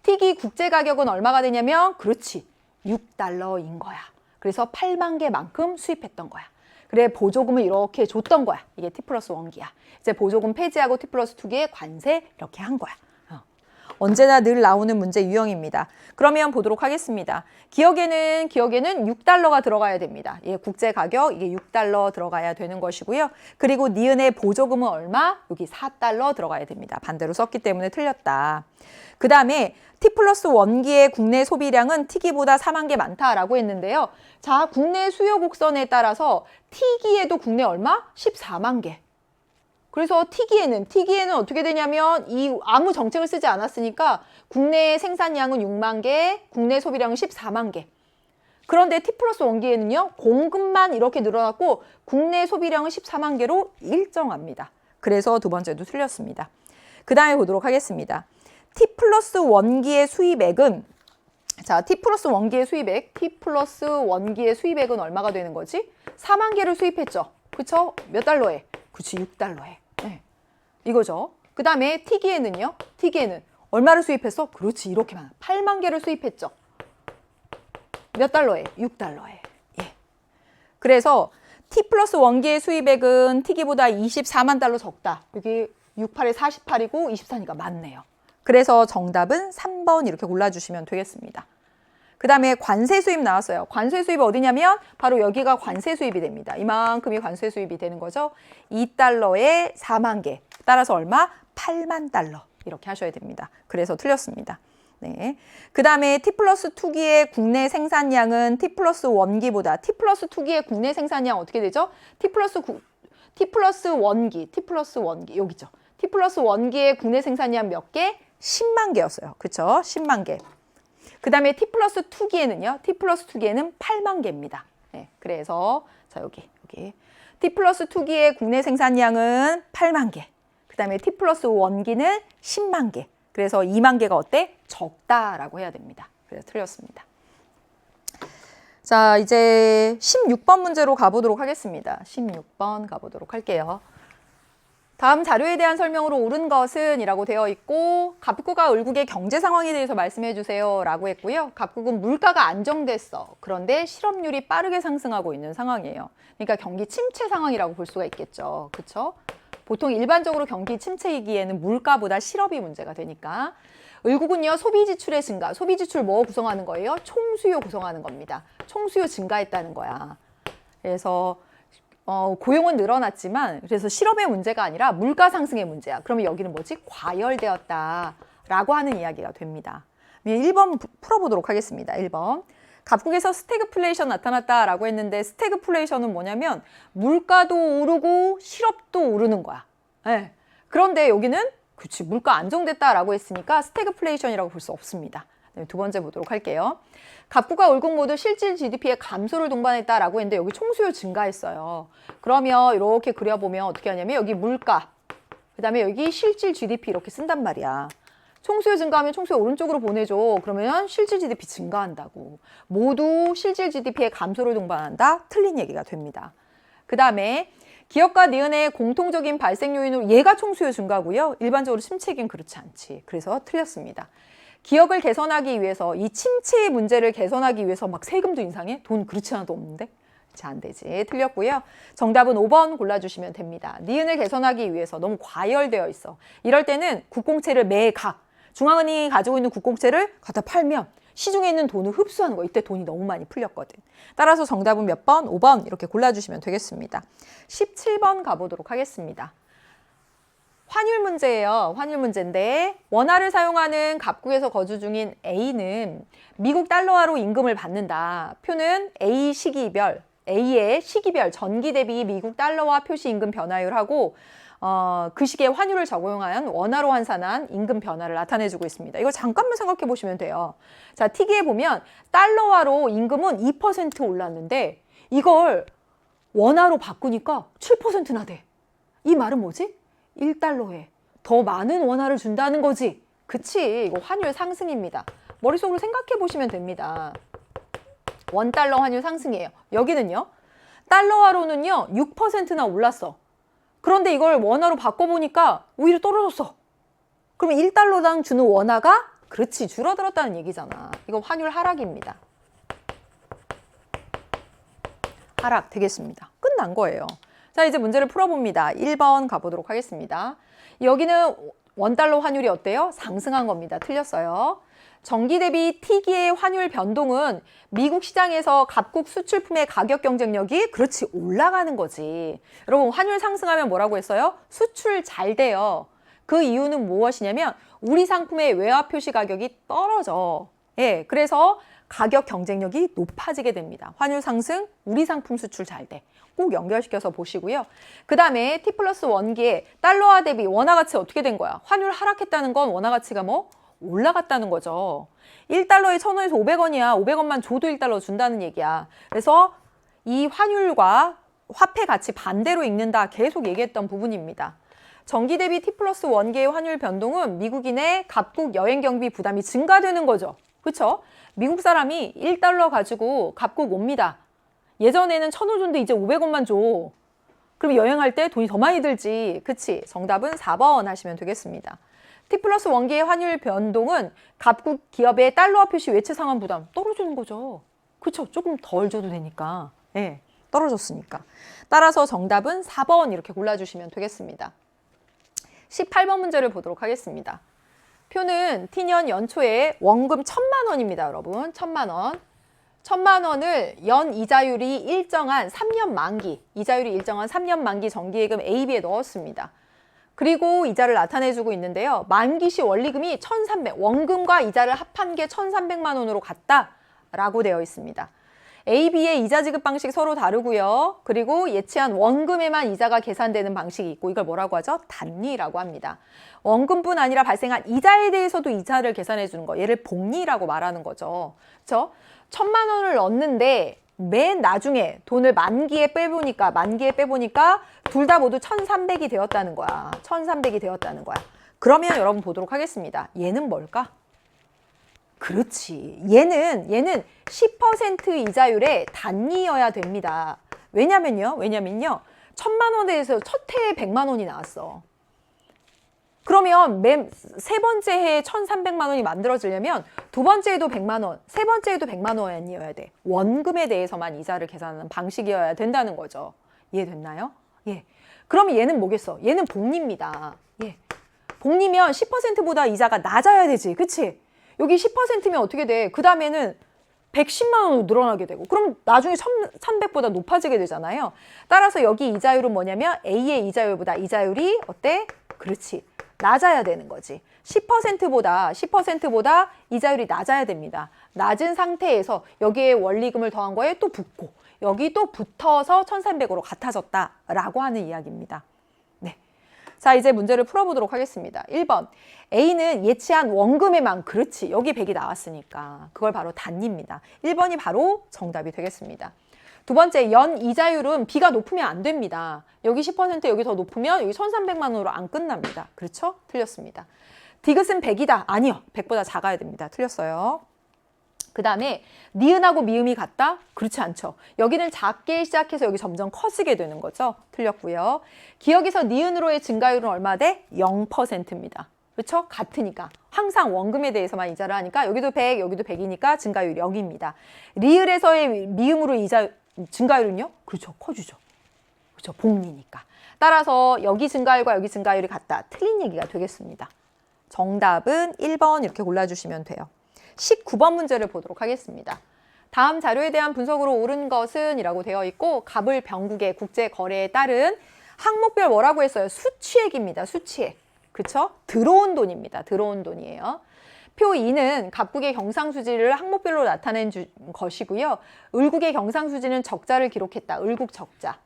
T기 국제 가격은 얼마가 되냐면 그렇지. 6달러인 거야. 그래서 8만 개만큼 수입했던 거야. 그래 보조금을 이렇게 줬던 거야. 이게 T 플러스 1기야. 이제 보조금 폐지하고 T 플러스 2기에 관세 이렇게 한 거야. 언제나 늘 나오는 문제 유형입니다. 그러면 보도록 하겠습니다. 기억에는 6달러가 들어가야 됩니다. 예, 국제 가격 이게 6달러 들어가야 되는 것이고요. 그리고 니은의 보조금은 얼마? 여기 4달러 들어가야 됩니다. 반대로 썼기 때문에 틀렸다. 그 다음에 T 플러스 1기의 국내 소비량은 T기보다 4만 개 많다라고 했는데요. 자, 국내 수요 곡선에 따라서 T기에도 국내 얼마? 14만 개. 그래서 T기에는 어떻게 되냐면 아무 정책을 쓰지 않았으니까 국내 생산량은 6만 개, 국내 소비량은 14만 개. 그런데 T 플러스 1기에는요. 공급만 이렇게 늘어났고 국내 소비량은 14만 개로 일정합니다. 그래서 두 번째도 틀렸습니다. 그 다음에 보도록 하겠습니다. T 플러스 1기의 수입액은 자, T 플러스 1기의 수입액은 얼마가 되는 거지? 4만 개를 수입했죠. 그쵸? 몇 달러에? 그치, 6달러에. 네. 이거죠. 그 다음에 T기에는요. T기에는 얼마를 수입했어? 그렇지, 이렇게만. 8만 개를 수입했죠. 몇 달러에? 6달러에. 예. 그래서 T 플러스 1기의 수입액은 T기보다 24만 달러 적다. 여기 68에 48이고 24니까 맞네요. 그래서 정답은 3번 이렇게 골라주시면 되겠습니다. 그 다음에 관세 수입 나왔어요. 관세 수입이 어디냐면 바로 여기가 관세 수입이 됩니다. 이만큼이 관세 수입이 되는 거죠. 2달러에 4만 개. 따라서 얼마? 8만 달러. 이렇게 하셔야 됩니다. 그래서 틀렸습니다. 네. 그 다음에 T+2기의 국내 생산량은 T+1기보다 T+2기의 국내 생산량 어떻게 되죠? T+1기 여기죠. T+1기의 국내 생산량 몇 개? 10만 개였어요. 그쵸? 10만 개. 그 다음에 T+2기에는요. T+2기에는 8만 개입니다. 네. 그래서 자 여기 T+2기의 국내 생산량은 8만 개. 그 다음에 T+1기는 10만 개. 그래서 2만 개가 어때? 적다라고 해야 됩니다. 그래서 틀렸습니다. 자, 이제 16번 문제로 가보도록 하겠습니다. 16번 가보도록 할게요. 다음 자료에 대한 설명으로 옳은 것은 이라고 되어 있고 갑국과 을국의 경제 상황에 대해서 말씀해 주세요 라고 했고요. 갑국은 물가가 안정됐어. 그런데 실업률이 빠르게 상승하고 있는 상황이에요. 그러니까 경기 침체 상황이라고 볼 수가 있겠죠. 그렇죠? 보통 일반적으로 경기 침체이기에는 물가보다 실업이 문제가 되니까. 을국은요, 소비 지출의 증가. 소비 지출 뭐 구성하는 거예요? 총수요 구성하는 겁니다. 총수요 증가했다는 거야. 그래서 고용은 늘어났지만 그래서 실업의 문제가 아니라 물가 상승의 문제야. 그러면 여기는 뭐지? 과열되었다라고 하는 이야기가 됩니다. 1번 풀어보도록 하겠습니다. 1번. 갑국에서 스태그플레이션 나타났다라고 했는데 스태그플레이션은 뭐냐면 물가도 오르고 실업도 오르는 거야. 네. 그런데 여기는 그치 물가 안정됐다라고 했으니까 스태그플레이션이라고 볼 수 없습니다. 네, 두 번째 보도록 할게요. 갑국과 을국 모두 실질 GDP의 감소를 동반했다라고 했는데 여기 총수요 증가했어요. 그러면 이렇게 그려보면 어떻게 하냐면 여기 물가, 그 다음에 여기 실질 GDP 이렇게 쓴단 말이야. 총수요 증가하면 총수요 오른쪽으로 보내줘. 그러면 실질 GDP 증가한다고. 모두 실질 GDP의 감소를 동반한다. 틀린 얘기가 됩니다. 그 다음에 기업과 니은의 공통적인 발생 요인으로 얘가 총수요 증가고요. 일반적으로 침체기는 그렇지 않지. 그래서 틀렸습니다. 기업을 개선하기 위해서 이 침체의 문제를 개선하기 위해서 막 세금도 인상해? 돈 그렇지 않아도 없는데? 자, 안 되지. 틀렸고요. 정답은 5번 골라주시면 됩니다. 니은을 개선하기 위해서 너무 과열되어 있어. 이럴 때는 국공채를 매각. 중앙은행이 가지고 있는 국공채를 갖다 팔면 시중에 있는 돈을 흡수하는 거. 이때 돈이 너무 많이 풀렸거든. 따라서 정답은 몇 번? 5번 이렇게 골라주시면 되겠습니다. 17번 가보도록 하겠습니다. 환율 문제예요. 환율 문제인데 원화를 사용하는 갑국에서 거주 중인 A는 미국 달러화로 임금을 받는다. 표는 A 시기별, A의 시기별 전기 대비 미국 달러화 표시 임금 변화율하고 그 시기에 환율을 적용한 원화로 환산한 임금 변화를 나타내주고 있습니다. 이거 잠깐만 생각해 보시면 돼요. 자, T기에 보면 달러화로 임금은 2% 올랐는데 이걸 원화로 바꾸니까 7%나 돼. 이 말은 뭐지? 1달러에 더 많은 원화를 준다는 거지. 그치? 이거 환율 상승입니다. 머릿속으로 생각해 보시면 됩니다. 원달러 환율 상승이에요. 여기는요. 달러화로는요. 6%나 올랐어. 그런데 이걸 원화로 바꿔보니까 오히려 떨어졌어. 그러면 1달러당 주는 원화가 그렇지 줄어들었다는 얘기잖아. 이거 환율 하락입니다. 하락 되겠습니다. 끝난 거예요. 자, 이제 문제를 풀어봅니다. 1번 가보도록 하겠습니다. 여기는 원달러 환율이 어때요? 상승한 겁니다. 틀렸어요. 전기 대비 T기의 환율 변동은 미국 시장에서 갑국 수출품의 가격 경쟁력이 그렇지 올라가는 거지. 여러분 환율 상승하면 뭐라고 했어요? 수출 잘 돼요. 그 이유는 무엇이냐면 우리 상품의 외화 표시 가격이 떨어져. 예, 그래서 가격 경쟁력이 높아지게 됩니다. 환율 상승, 우리 상품 수출 잘 돼. 꼭 연결시켜서 보시고요. 그 다음에 T+1기에 달러화 대비 원화 가치 어떻게 된 거야? 환율 하락했다는 건 원화 가치가 뭐? 올라갔다는 거죠. 1달러에 1,000원에서 500원이야. 500원만 줘도 1달러 준다는 얘기야. 그래서 이 환율과 화폐 가치 반대로 읽는다. 계속 얘기했던 부분입니다. 전기 대비 T+1기의 환율 변동은 미국인의 갑국 여행 경비 부담이 증가되는 거죠. 그렇죠? 미국 사람이 1달러 가지고 갑국 옵니다. 예전에는 1,000원 줬는데 이제 500원만 줘. 그럼 여행할 때 돈이 더 많이 들지. 그치? 정답은 4번 하시면 되겠습니다. T+1기의 환율 변동은 갑국 기업의 달러화 표시 외채 상환 부담 떨어지는 거죠. 그렇죠? 조금 덜 줘도 되니까. 네, 떨어졌으니까. 따라서 정답은 4번 이렇게 골라주시면 되겠습니다. 18번 문제를 보도록 하겠습니다. 표는 T년 연초에 원금 1,000만 원입니다, 여러분. 1,000만 원. 1,000만 원을 연 이자율이 일정한 3년 만기, 이자율이 일정한 3년 만기 정기예금 AB에 넣었습니다. 그리고 이자를 나타내주고 있는데요. 만기 시 원리금이 1,300, 원금과 이자를 합한 게 1,300만 원으로 갔다라고 되어 있습니다. AB의 이자 지급 방식 서로 다르고요. 그리고 예치한 원금에만 이자가 계산되는 방식이 있고 이걸 뭐라고 하죠? 단리라고 합니다. 원금뿐 아니라 발생한 이자에 대해서도 이자를 계산해 주는 거. 얘를 복리라고 말하는 거죠. 그렇죠? 1,000만 원을 넣었는데 맨 나중에 돈을 만기에 빼보니까 둘 다 모두 1,300이 되었다는 거야. 1,300이 되었다는 거야. 그러면 여러분 보도록 하겠습니다. 얘는 뭘까? 그렇지. 얘는 10% 이자율의 단리여야 됩니다. 왜냐면요. 1,000만 원에 대해서 첫 해에 100만 원이 나왔어. 그러면 세 번째 해에 1,300만 원이 만들어지려면 두 번째 해도 100만 원, 세 번째 해도 100만 원이어야 돼. 원금에 대해서만 이자를 계산하는 방식이어야 된다는 거죠. 이해됐나요? 예. 그러면 얘는 뭐겠어? 얘는 복리입니다. 예. 복리면 10%보다 이자가 낮아야 되지. 그치? 여기 10%면 어떻게 돼? 그 다음에는 110만 원으로 늘어나게 되고 그럼 나중에 1,300보다 높아지게 되잖아요. 따라서 여기 이자율은 뭐냐면 A의 이자율보다 이자율이 어때? 그렇지. 낮아야 되는 거지. 10%보다 이자율이 낮아야 됩니다. 낮은 상태에서 여기에 원리금을 더한 거에 또 붙고 여기 또 붙어서 1,300으로 같아졌다라고 하는 이야기입니다. 네. 자, 이제 문제를 풀어보도록 하겠습니다. 1번. A는 예치한 원금에만, 그렇지. 여기 100이 나왔으니까. 그걸 바로 단리입니다. 1번이 바로 정답이 되겠습니다. 두 번째, 연 이자율은 B가 높으면 안 됩니다. 여기 10% 여기 더 높으면 여기 1,300만 원으로 안 끝납니다. 그렇죠? 틀렸습니다. 디귿은 100이다. 아니요. 100보다 작아야 됩니다. 틀렸어요. 그 다음에 니은하고 미음이 같다? 그렇지 않죠. 여기는 작게 시작해서 여기 점점 커지게 되는 거죠. 틀렸고요. 기억에서 니은으로의 증가율은 얼마 돼? 0%입니다. 그렇죠? 같으니까. 항상 원금에 대해서만 이자를 하니까 여기도 100, 여기도 100이니까 증가율 0입니다. 리을에서의 미음으로 증가율은요? 그렇죠. 커지죠. 그렇죠. 복리니까. 따라서 여기 증가율과 여기 증가율이 같다. 틀린 얘기가 되겠습니다. 정답은 1번 이렇게 골라주시면 돼요. 19번 문제를 보도록 하겠습니다. 다음 자료에 대한 분석으로 옳은 것은 이라고 되어 있고 갑을 병국의 국제거래에 따른 항목별 뭐라고 했어요? 수취액입니다. 수취액. 그쵸? 들어온 돈입니다. 들어온 돈이에요. 표 2는 갑국의 경상수지를 항목별로 나타낸 것이고요. 을국의 경상수지는 적자를 기록했다. 을국 적자.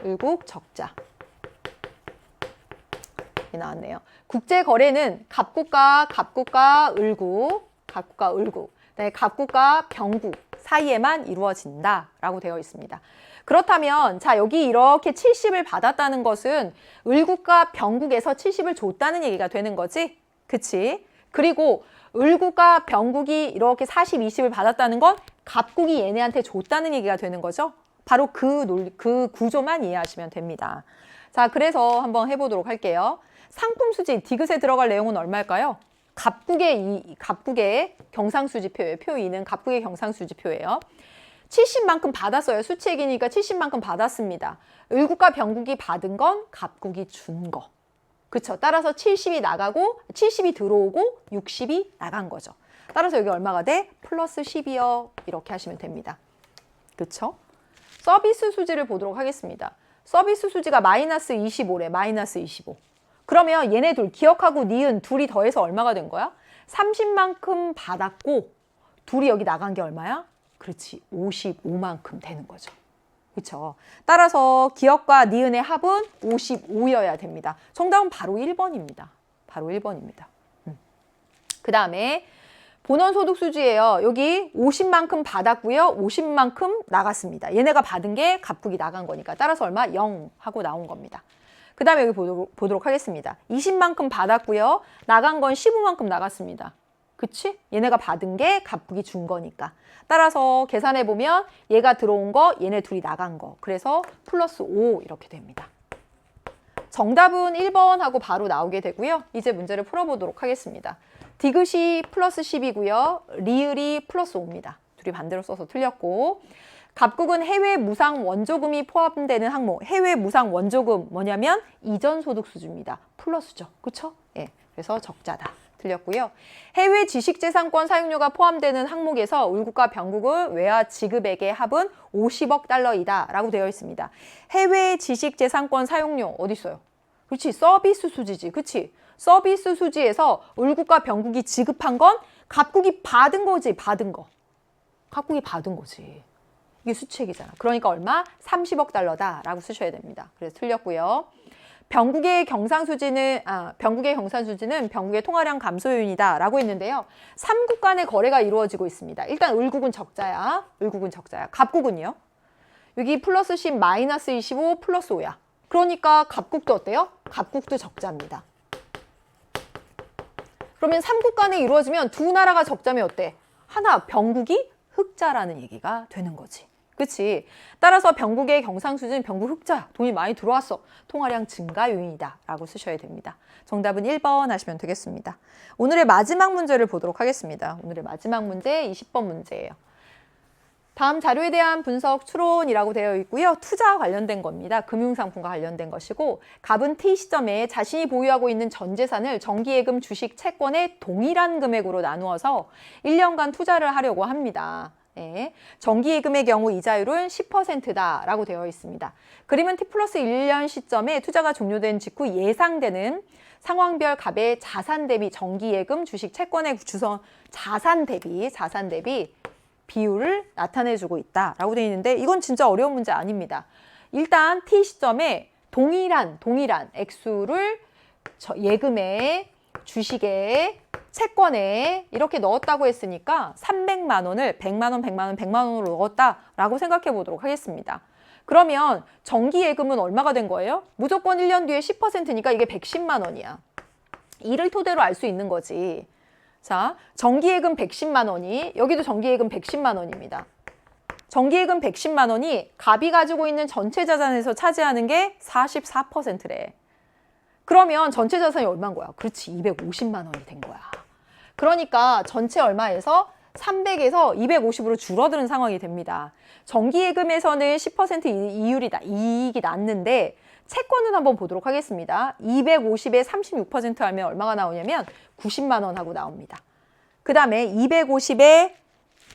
을국 적자. 이렇게 나왔네요. 국제거래는 갑국과 을국, 네, 갑국과 병국 사이에만 이루어진다라고 되어 있습니다. 그렇다면 자 여기 이렇게 70을 받았다는 것은 을국과 병국에서 70을 줬다는 얘기가 되는 거지? 그치? 그리고 을국과 병국이 이렇게 40, 20을 받았다는 건 갑국이 얘네한테 줬다는 얘기가 되는 거죠? 바로 그 구조만 이해하시면 됩니다. 자, 그래서 한번 해보도록 할게요. 상품 수지, 디귿에 들어갈 내용은 얼마일까요? 갑국의 경상수지표예요. 표 2는 갑국의 경상수지표예요. 70만큼 받았어요. 수취액이니까 70만큼 받았습니다. 을국과 병국이 받은 건 갑국이 준 거. 그쵸? 따라서 70이 나가고 70이 들어오고 60이 나간 거죠. 따라서 여기 얼마가 돼? 플러스 10이요. 이렇게 하시면 됩니다. 그쵸? 서비스 수지를 보도록 하겠습니다. 서비스 수지가 마이너스 25래. 마이너스 25. 그러면 얘네 둘 기억하고 니은 둘이 더해서 얼마가 된 거야? 30만큼 받았고 둘이 여기 나간 게 얼마야? 그렇지. 55만큼 되는 거죠. 그렇죠. 따라서 기억과 니은의 합은 55여야 됩니다. 정답은 바로 1번입니다. 바로 1번입니다. 그 다음에 본원소득수지예요. 여기 50만큼 받았고요. 50만큼 나갔습니다. 얘네가 받은 게 갑국이 나간 거니까 따라서 얼마? 0 하고 나온 겁니다. 그 다음에 여기 보도록 하겠습니다. 20만큼 받았고요. 나간 건 15만큼 나갔습니다. 그치? 얘네가 받은 게 갑국이 준 거니까. 따라서 계산해보면 얘가 들어온 거, 얘네 둘이 나간 거. 그래서 플러스 5 이렇게 됩니다. 정답은 1번 하고 바로 나오게 되고요. 이제 문제를 풀어보도록 하겠습니다. 디귿이 플러스 10이고요. 리을이 플러스 5입니다. 둘이 반대로 써서 틀렸고. 갑국은 해외 무상 원조금이 포함되는 항목. 해외 무상 원조금 뭐냐면 이전 소득 수주입니다. 플러스죠. 그쵸? 예. 그래서 적자다. 틀렸고요. 해외 지식재산권 사용료가 포함되는 항목에서 울국과 병국은 외화 지급액의 합은 50억 달러이다 라고 되어 있습니다. 해외 지식재산권 사용료 어디 있어요? 그렇지, 서비스 수지지. 그렇지? 서비스 수지에서 울국과 병국이 지급한 건 갑국이 받은 거지. 받은 거. 갑국이 받은 거지. 이게 수치액이잖아. 그러니까 얼마? 30억 달러다라고 쓰셔야 됩니다. 그래서 틀렸고요. 병국의 경상수지는 병국의 통화량 감소 요인이다라고 했는데요. 3국 간의 거래가 이루어지고 있습니다. 일단 을국은 적자야. 을국은 적자야. 갑국은요? 여기 플러스 10 마이너스 25 플러스 5야. 그러니까 갑국도 어때요? 갑국도 적자입니다. 그러면 3국 간에 이루어지면 두 나라가 적자면 어때? 하나, 병국이 흑자라는 얘기가 되는 거지. 그치? 따라서 병국의 경상수지는 병국 흑자야. 돈이 많이 들어왔어. 통화량 증가 요인이다 라고 쓰셔야 됩니다. 정답은 1번 하시면 되겠습니다. 오늘의 마지막 문제를 보도록 하겠습니다. 오늘의 마지막 문제 20번 문제예요. 다음 자료에 대한 분석 추론이라고 되어 있고요. 투자와 관련된 겁니다. 금융상품과 관련된 것이고 갑은 T 시점에 자신이 보유하고 있는 전 재산을 정기예금, 주식, 채권의 동일한 금액으로 나누어서 1년간 투자를 하려고 합니다. 네. 정기예금의 경우 이자율은 10%다라고 되어 있습니다. 그림은 T 플러스 1년 시점에 투자가 종료된 직후 예상되는 상황별 갑의 자산 대비 정기예금, 주식, 채권의 자산 대비 비율을 나타내주고 있다라고 되어 있는데 이건 진짜 어려운 문제 아닙니다. 일단 T 시점에 동일한 액수를 예금에, 주식에, 채권에 이렇게 넣었다고 했으니까 300만 원을 100만 원, 100만 원, 100만 원으로 넣었다라고 생각해 보도록 하겠습니다. 그러면 정기예금은 얼마가 된 거예요? 무조건 1년 뒤에 10%니까 이게 110만 원이야. 이를 토대로 알 수 있는 거지. 자, 정기예금 110만 원이 여기도 정기예금 110만 원입니다. 정기예금 110만 원이 갑이 가지고 있는 전체 자산에서 차지하는 게 44%래. 그러면 전체 자산이 얼마인 거야? 그렇지, 250만 원이 된 거야. 그러니까 전체 얼마에서 300에서 250으로 줄어드는 상황이 됩니다. 정기예금에서는 10% 이익이 났는데 채권은 한번 보도록 하겠습니다. 250에 36% 하면 얼마가 나오냐면 90만 원 하고 나옵니다. 그 다음에 250에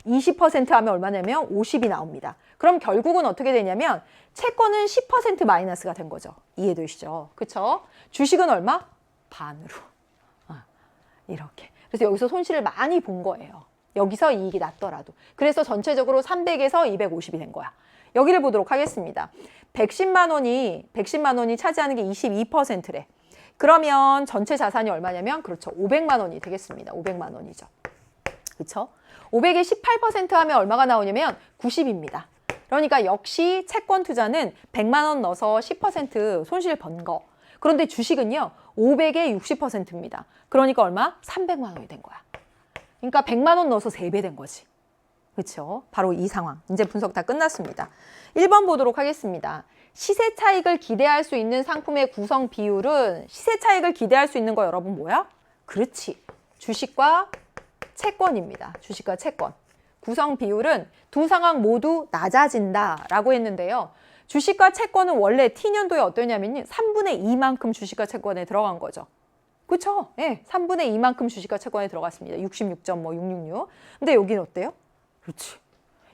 20% 하면 얼마냐면 50이 나옵니다. 그럼 결국은 어떻게 되냐면 채권은 10% 마이너스가 된 거죠. 이해되시죠? 그쵸? 주식은 얼마? 반으로. 이렇게. 그래서 여기서 손실을 많이 본 거예요. 여기서 이익이 났더라도. 그래서 전체적으로 300에서 250이 된 거야. 여기를 보도록 하겠습니다. 110만 원이 차지하는 게 22%래. 그러면 전체 자산이 얼마냐면 그렇죠. 500만 원이 되겠습니다. 500만 원이죠. 그렇죠? 500에 18% 하면 얼마가 나오냐면 90입니다. 그러니까 역시 채권 투자는 100만 원 넣어서 10% 손실 번 거. 그런데 주식은요. 500에 60%입니다. 그러니까 얼마? 300만 원이 된 거야. 그러니까 100만 원 넣어서 3배 된 거지. 그렇죠? 바로 이 상황. 이제 분석 다 끝났습니다. 1번 보도록 하겠습니다. 시세 차익을 기대할 수 있는 상품의 구성 비율은 시세 차익을 기대할 수 있는 거 여러분 뭐야? 그렇지. 주식과 채권입니다. 주식과 채권. 구성 비율은 두 상황 모두 낮아진다라고 했는데요. 주식과 채권은 원래 T년도에 어떠냐면요. 3분의 2만큼 주식과 채권에 들어간 거죠. 그렇죠? 네, 3분의 2만큼 주식과 채권에 들어갔습니다. 66.666. 근데 여기는 어때요? 그렇지.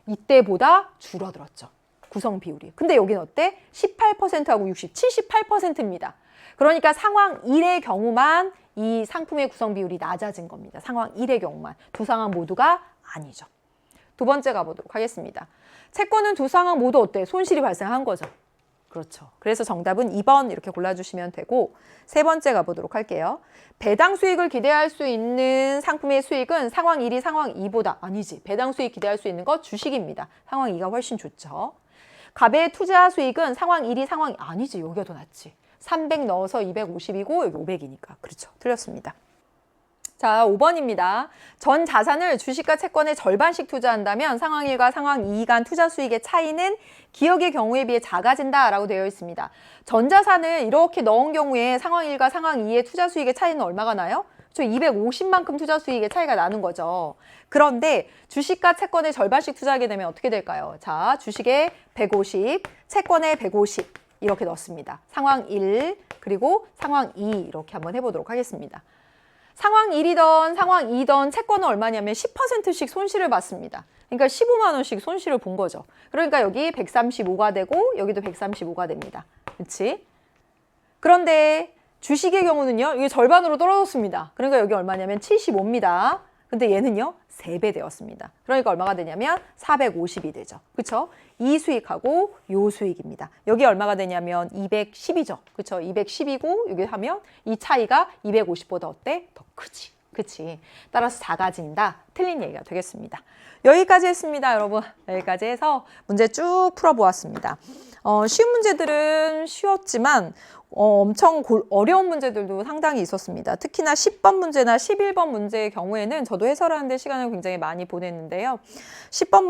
이때보다 줄어들었죠. 구성 비율이. 근데 여기는 어때? 18%하고 78%입니다. 그러니까 상황 1의 경우만 이 상품의 구성 비율이 낮아진 겁니다. 상황 1의 경우만. 두 상황 모두가 아니죠. 두 번째 가보도록 하겠습니다. 채권은 두 상황 모두 어때? 손실이 발생한 거죠. 그렇죠. 그래서 정답은 2번 이렇게 골라주시면 되고 세 번째 가보도록 할게요. 배당 수익을 기대할 수 있는 상품의 수익은 상황 1이 상황 2보다 아니지. 배당 수익 기대할 수 있는 거 주식입니다. 상황 2가 훨씬 좋죠. 갑의 투자 수익은 상황 1이 상황 아니지. 여기가 더 낫지. 300 넣어서 250이고 여기 500이니까. 그렇죠. 틀렸습니다. 자, 5번입니다. 전 자산을 주식과 채권의 절반씩 투자한다면 상황 1과 상황 2 간 투자 수익의 차이는 기업의 경우에 비해 작아진다라고 되어 있습니다. 전 자산을 이렇게 넣은 경우에 상황 1과 상황 2의 투자 수익의 차이는 얼마가 나요? 250만큼 투자 수익의 차이가 나는 거죠. 그런데 주식과 채권의 절반씩 투자하게 되면 어떻게 될까요? 자, 주식에 150, 채권에 150 이렇게 넣습니다. 상황 1 그리고 상황 2 이렇게 한번 해보도록 하겠습니다. 상황 1이던 상황 2던 채권은 얼마냐면 10%씩 손실을 봤습니다. 그러니까 15만 원씩 손실을 본 거죠. 그러니까 여기 135가 되고 여기도 135가 됩니다. 그렇지? 그런데 주식의 경우는요. 이게 절반으로 떨어졌습니다. 그러니까 여기 얼마냐면 75입니다. 근데 얘는요. 3배 되었습니다. 그러니까 얼마가 되냐면 450이 되죠. 그렇죠? 이 수익하고 요 수익입니다. 여기 얼마가 되냐면 210이죠. 그렇죠? 210이고 여기 하면 이 차이가 250보다 어때? 더 크지. 그치? 따라서 작아진다. 틀린 얘기가 되겠습니다. 여기까지 했습니다, 여러분. 여기까지 해서 문제 쭉 풀어보았습니다. 쉬운 문제들은 쉬웠지만 엄청 어려운 문제들도 상당히 있었습니다. 특히나 10번 문제나 11번 문제의 경우에는 저도 해설하는데 시간을 굉장히 많이 보냈는데요. 10번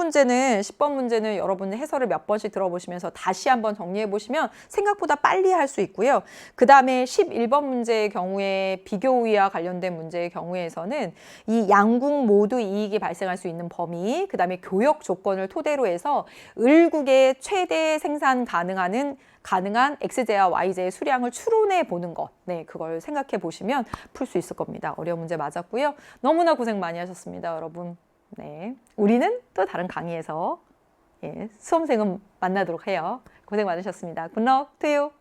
문제는 여러분이 해설을 몇 번씩 들어보시면서 다시 한번 정리해 보시면 생각보다 빨리 할 수 있고요. 그 다음에 11번 문제의 경우에 비교 우위와 관련된 문제의 경우에서는 이 양국 모두 이익이 발생할 수 있는 범위, 그 다음에 교역 조건을 토대로 해서 을국의 최대 생산 가능한 X제와 Y제의 수량을 추론해 보는 것. 네, 그걸 생각해 보시면 풀 수 있을 겁니다. 어려운 문제 맞았고요. 너무나 고생 많이 하셨습니다, 여러분. 네, 우리는 또 다른 강의에서 수험생은 만나도록 해요. 고생 많으셨습니다. 굿럭 투유.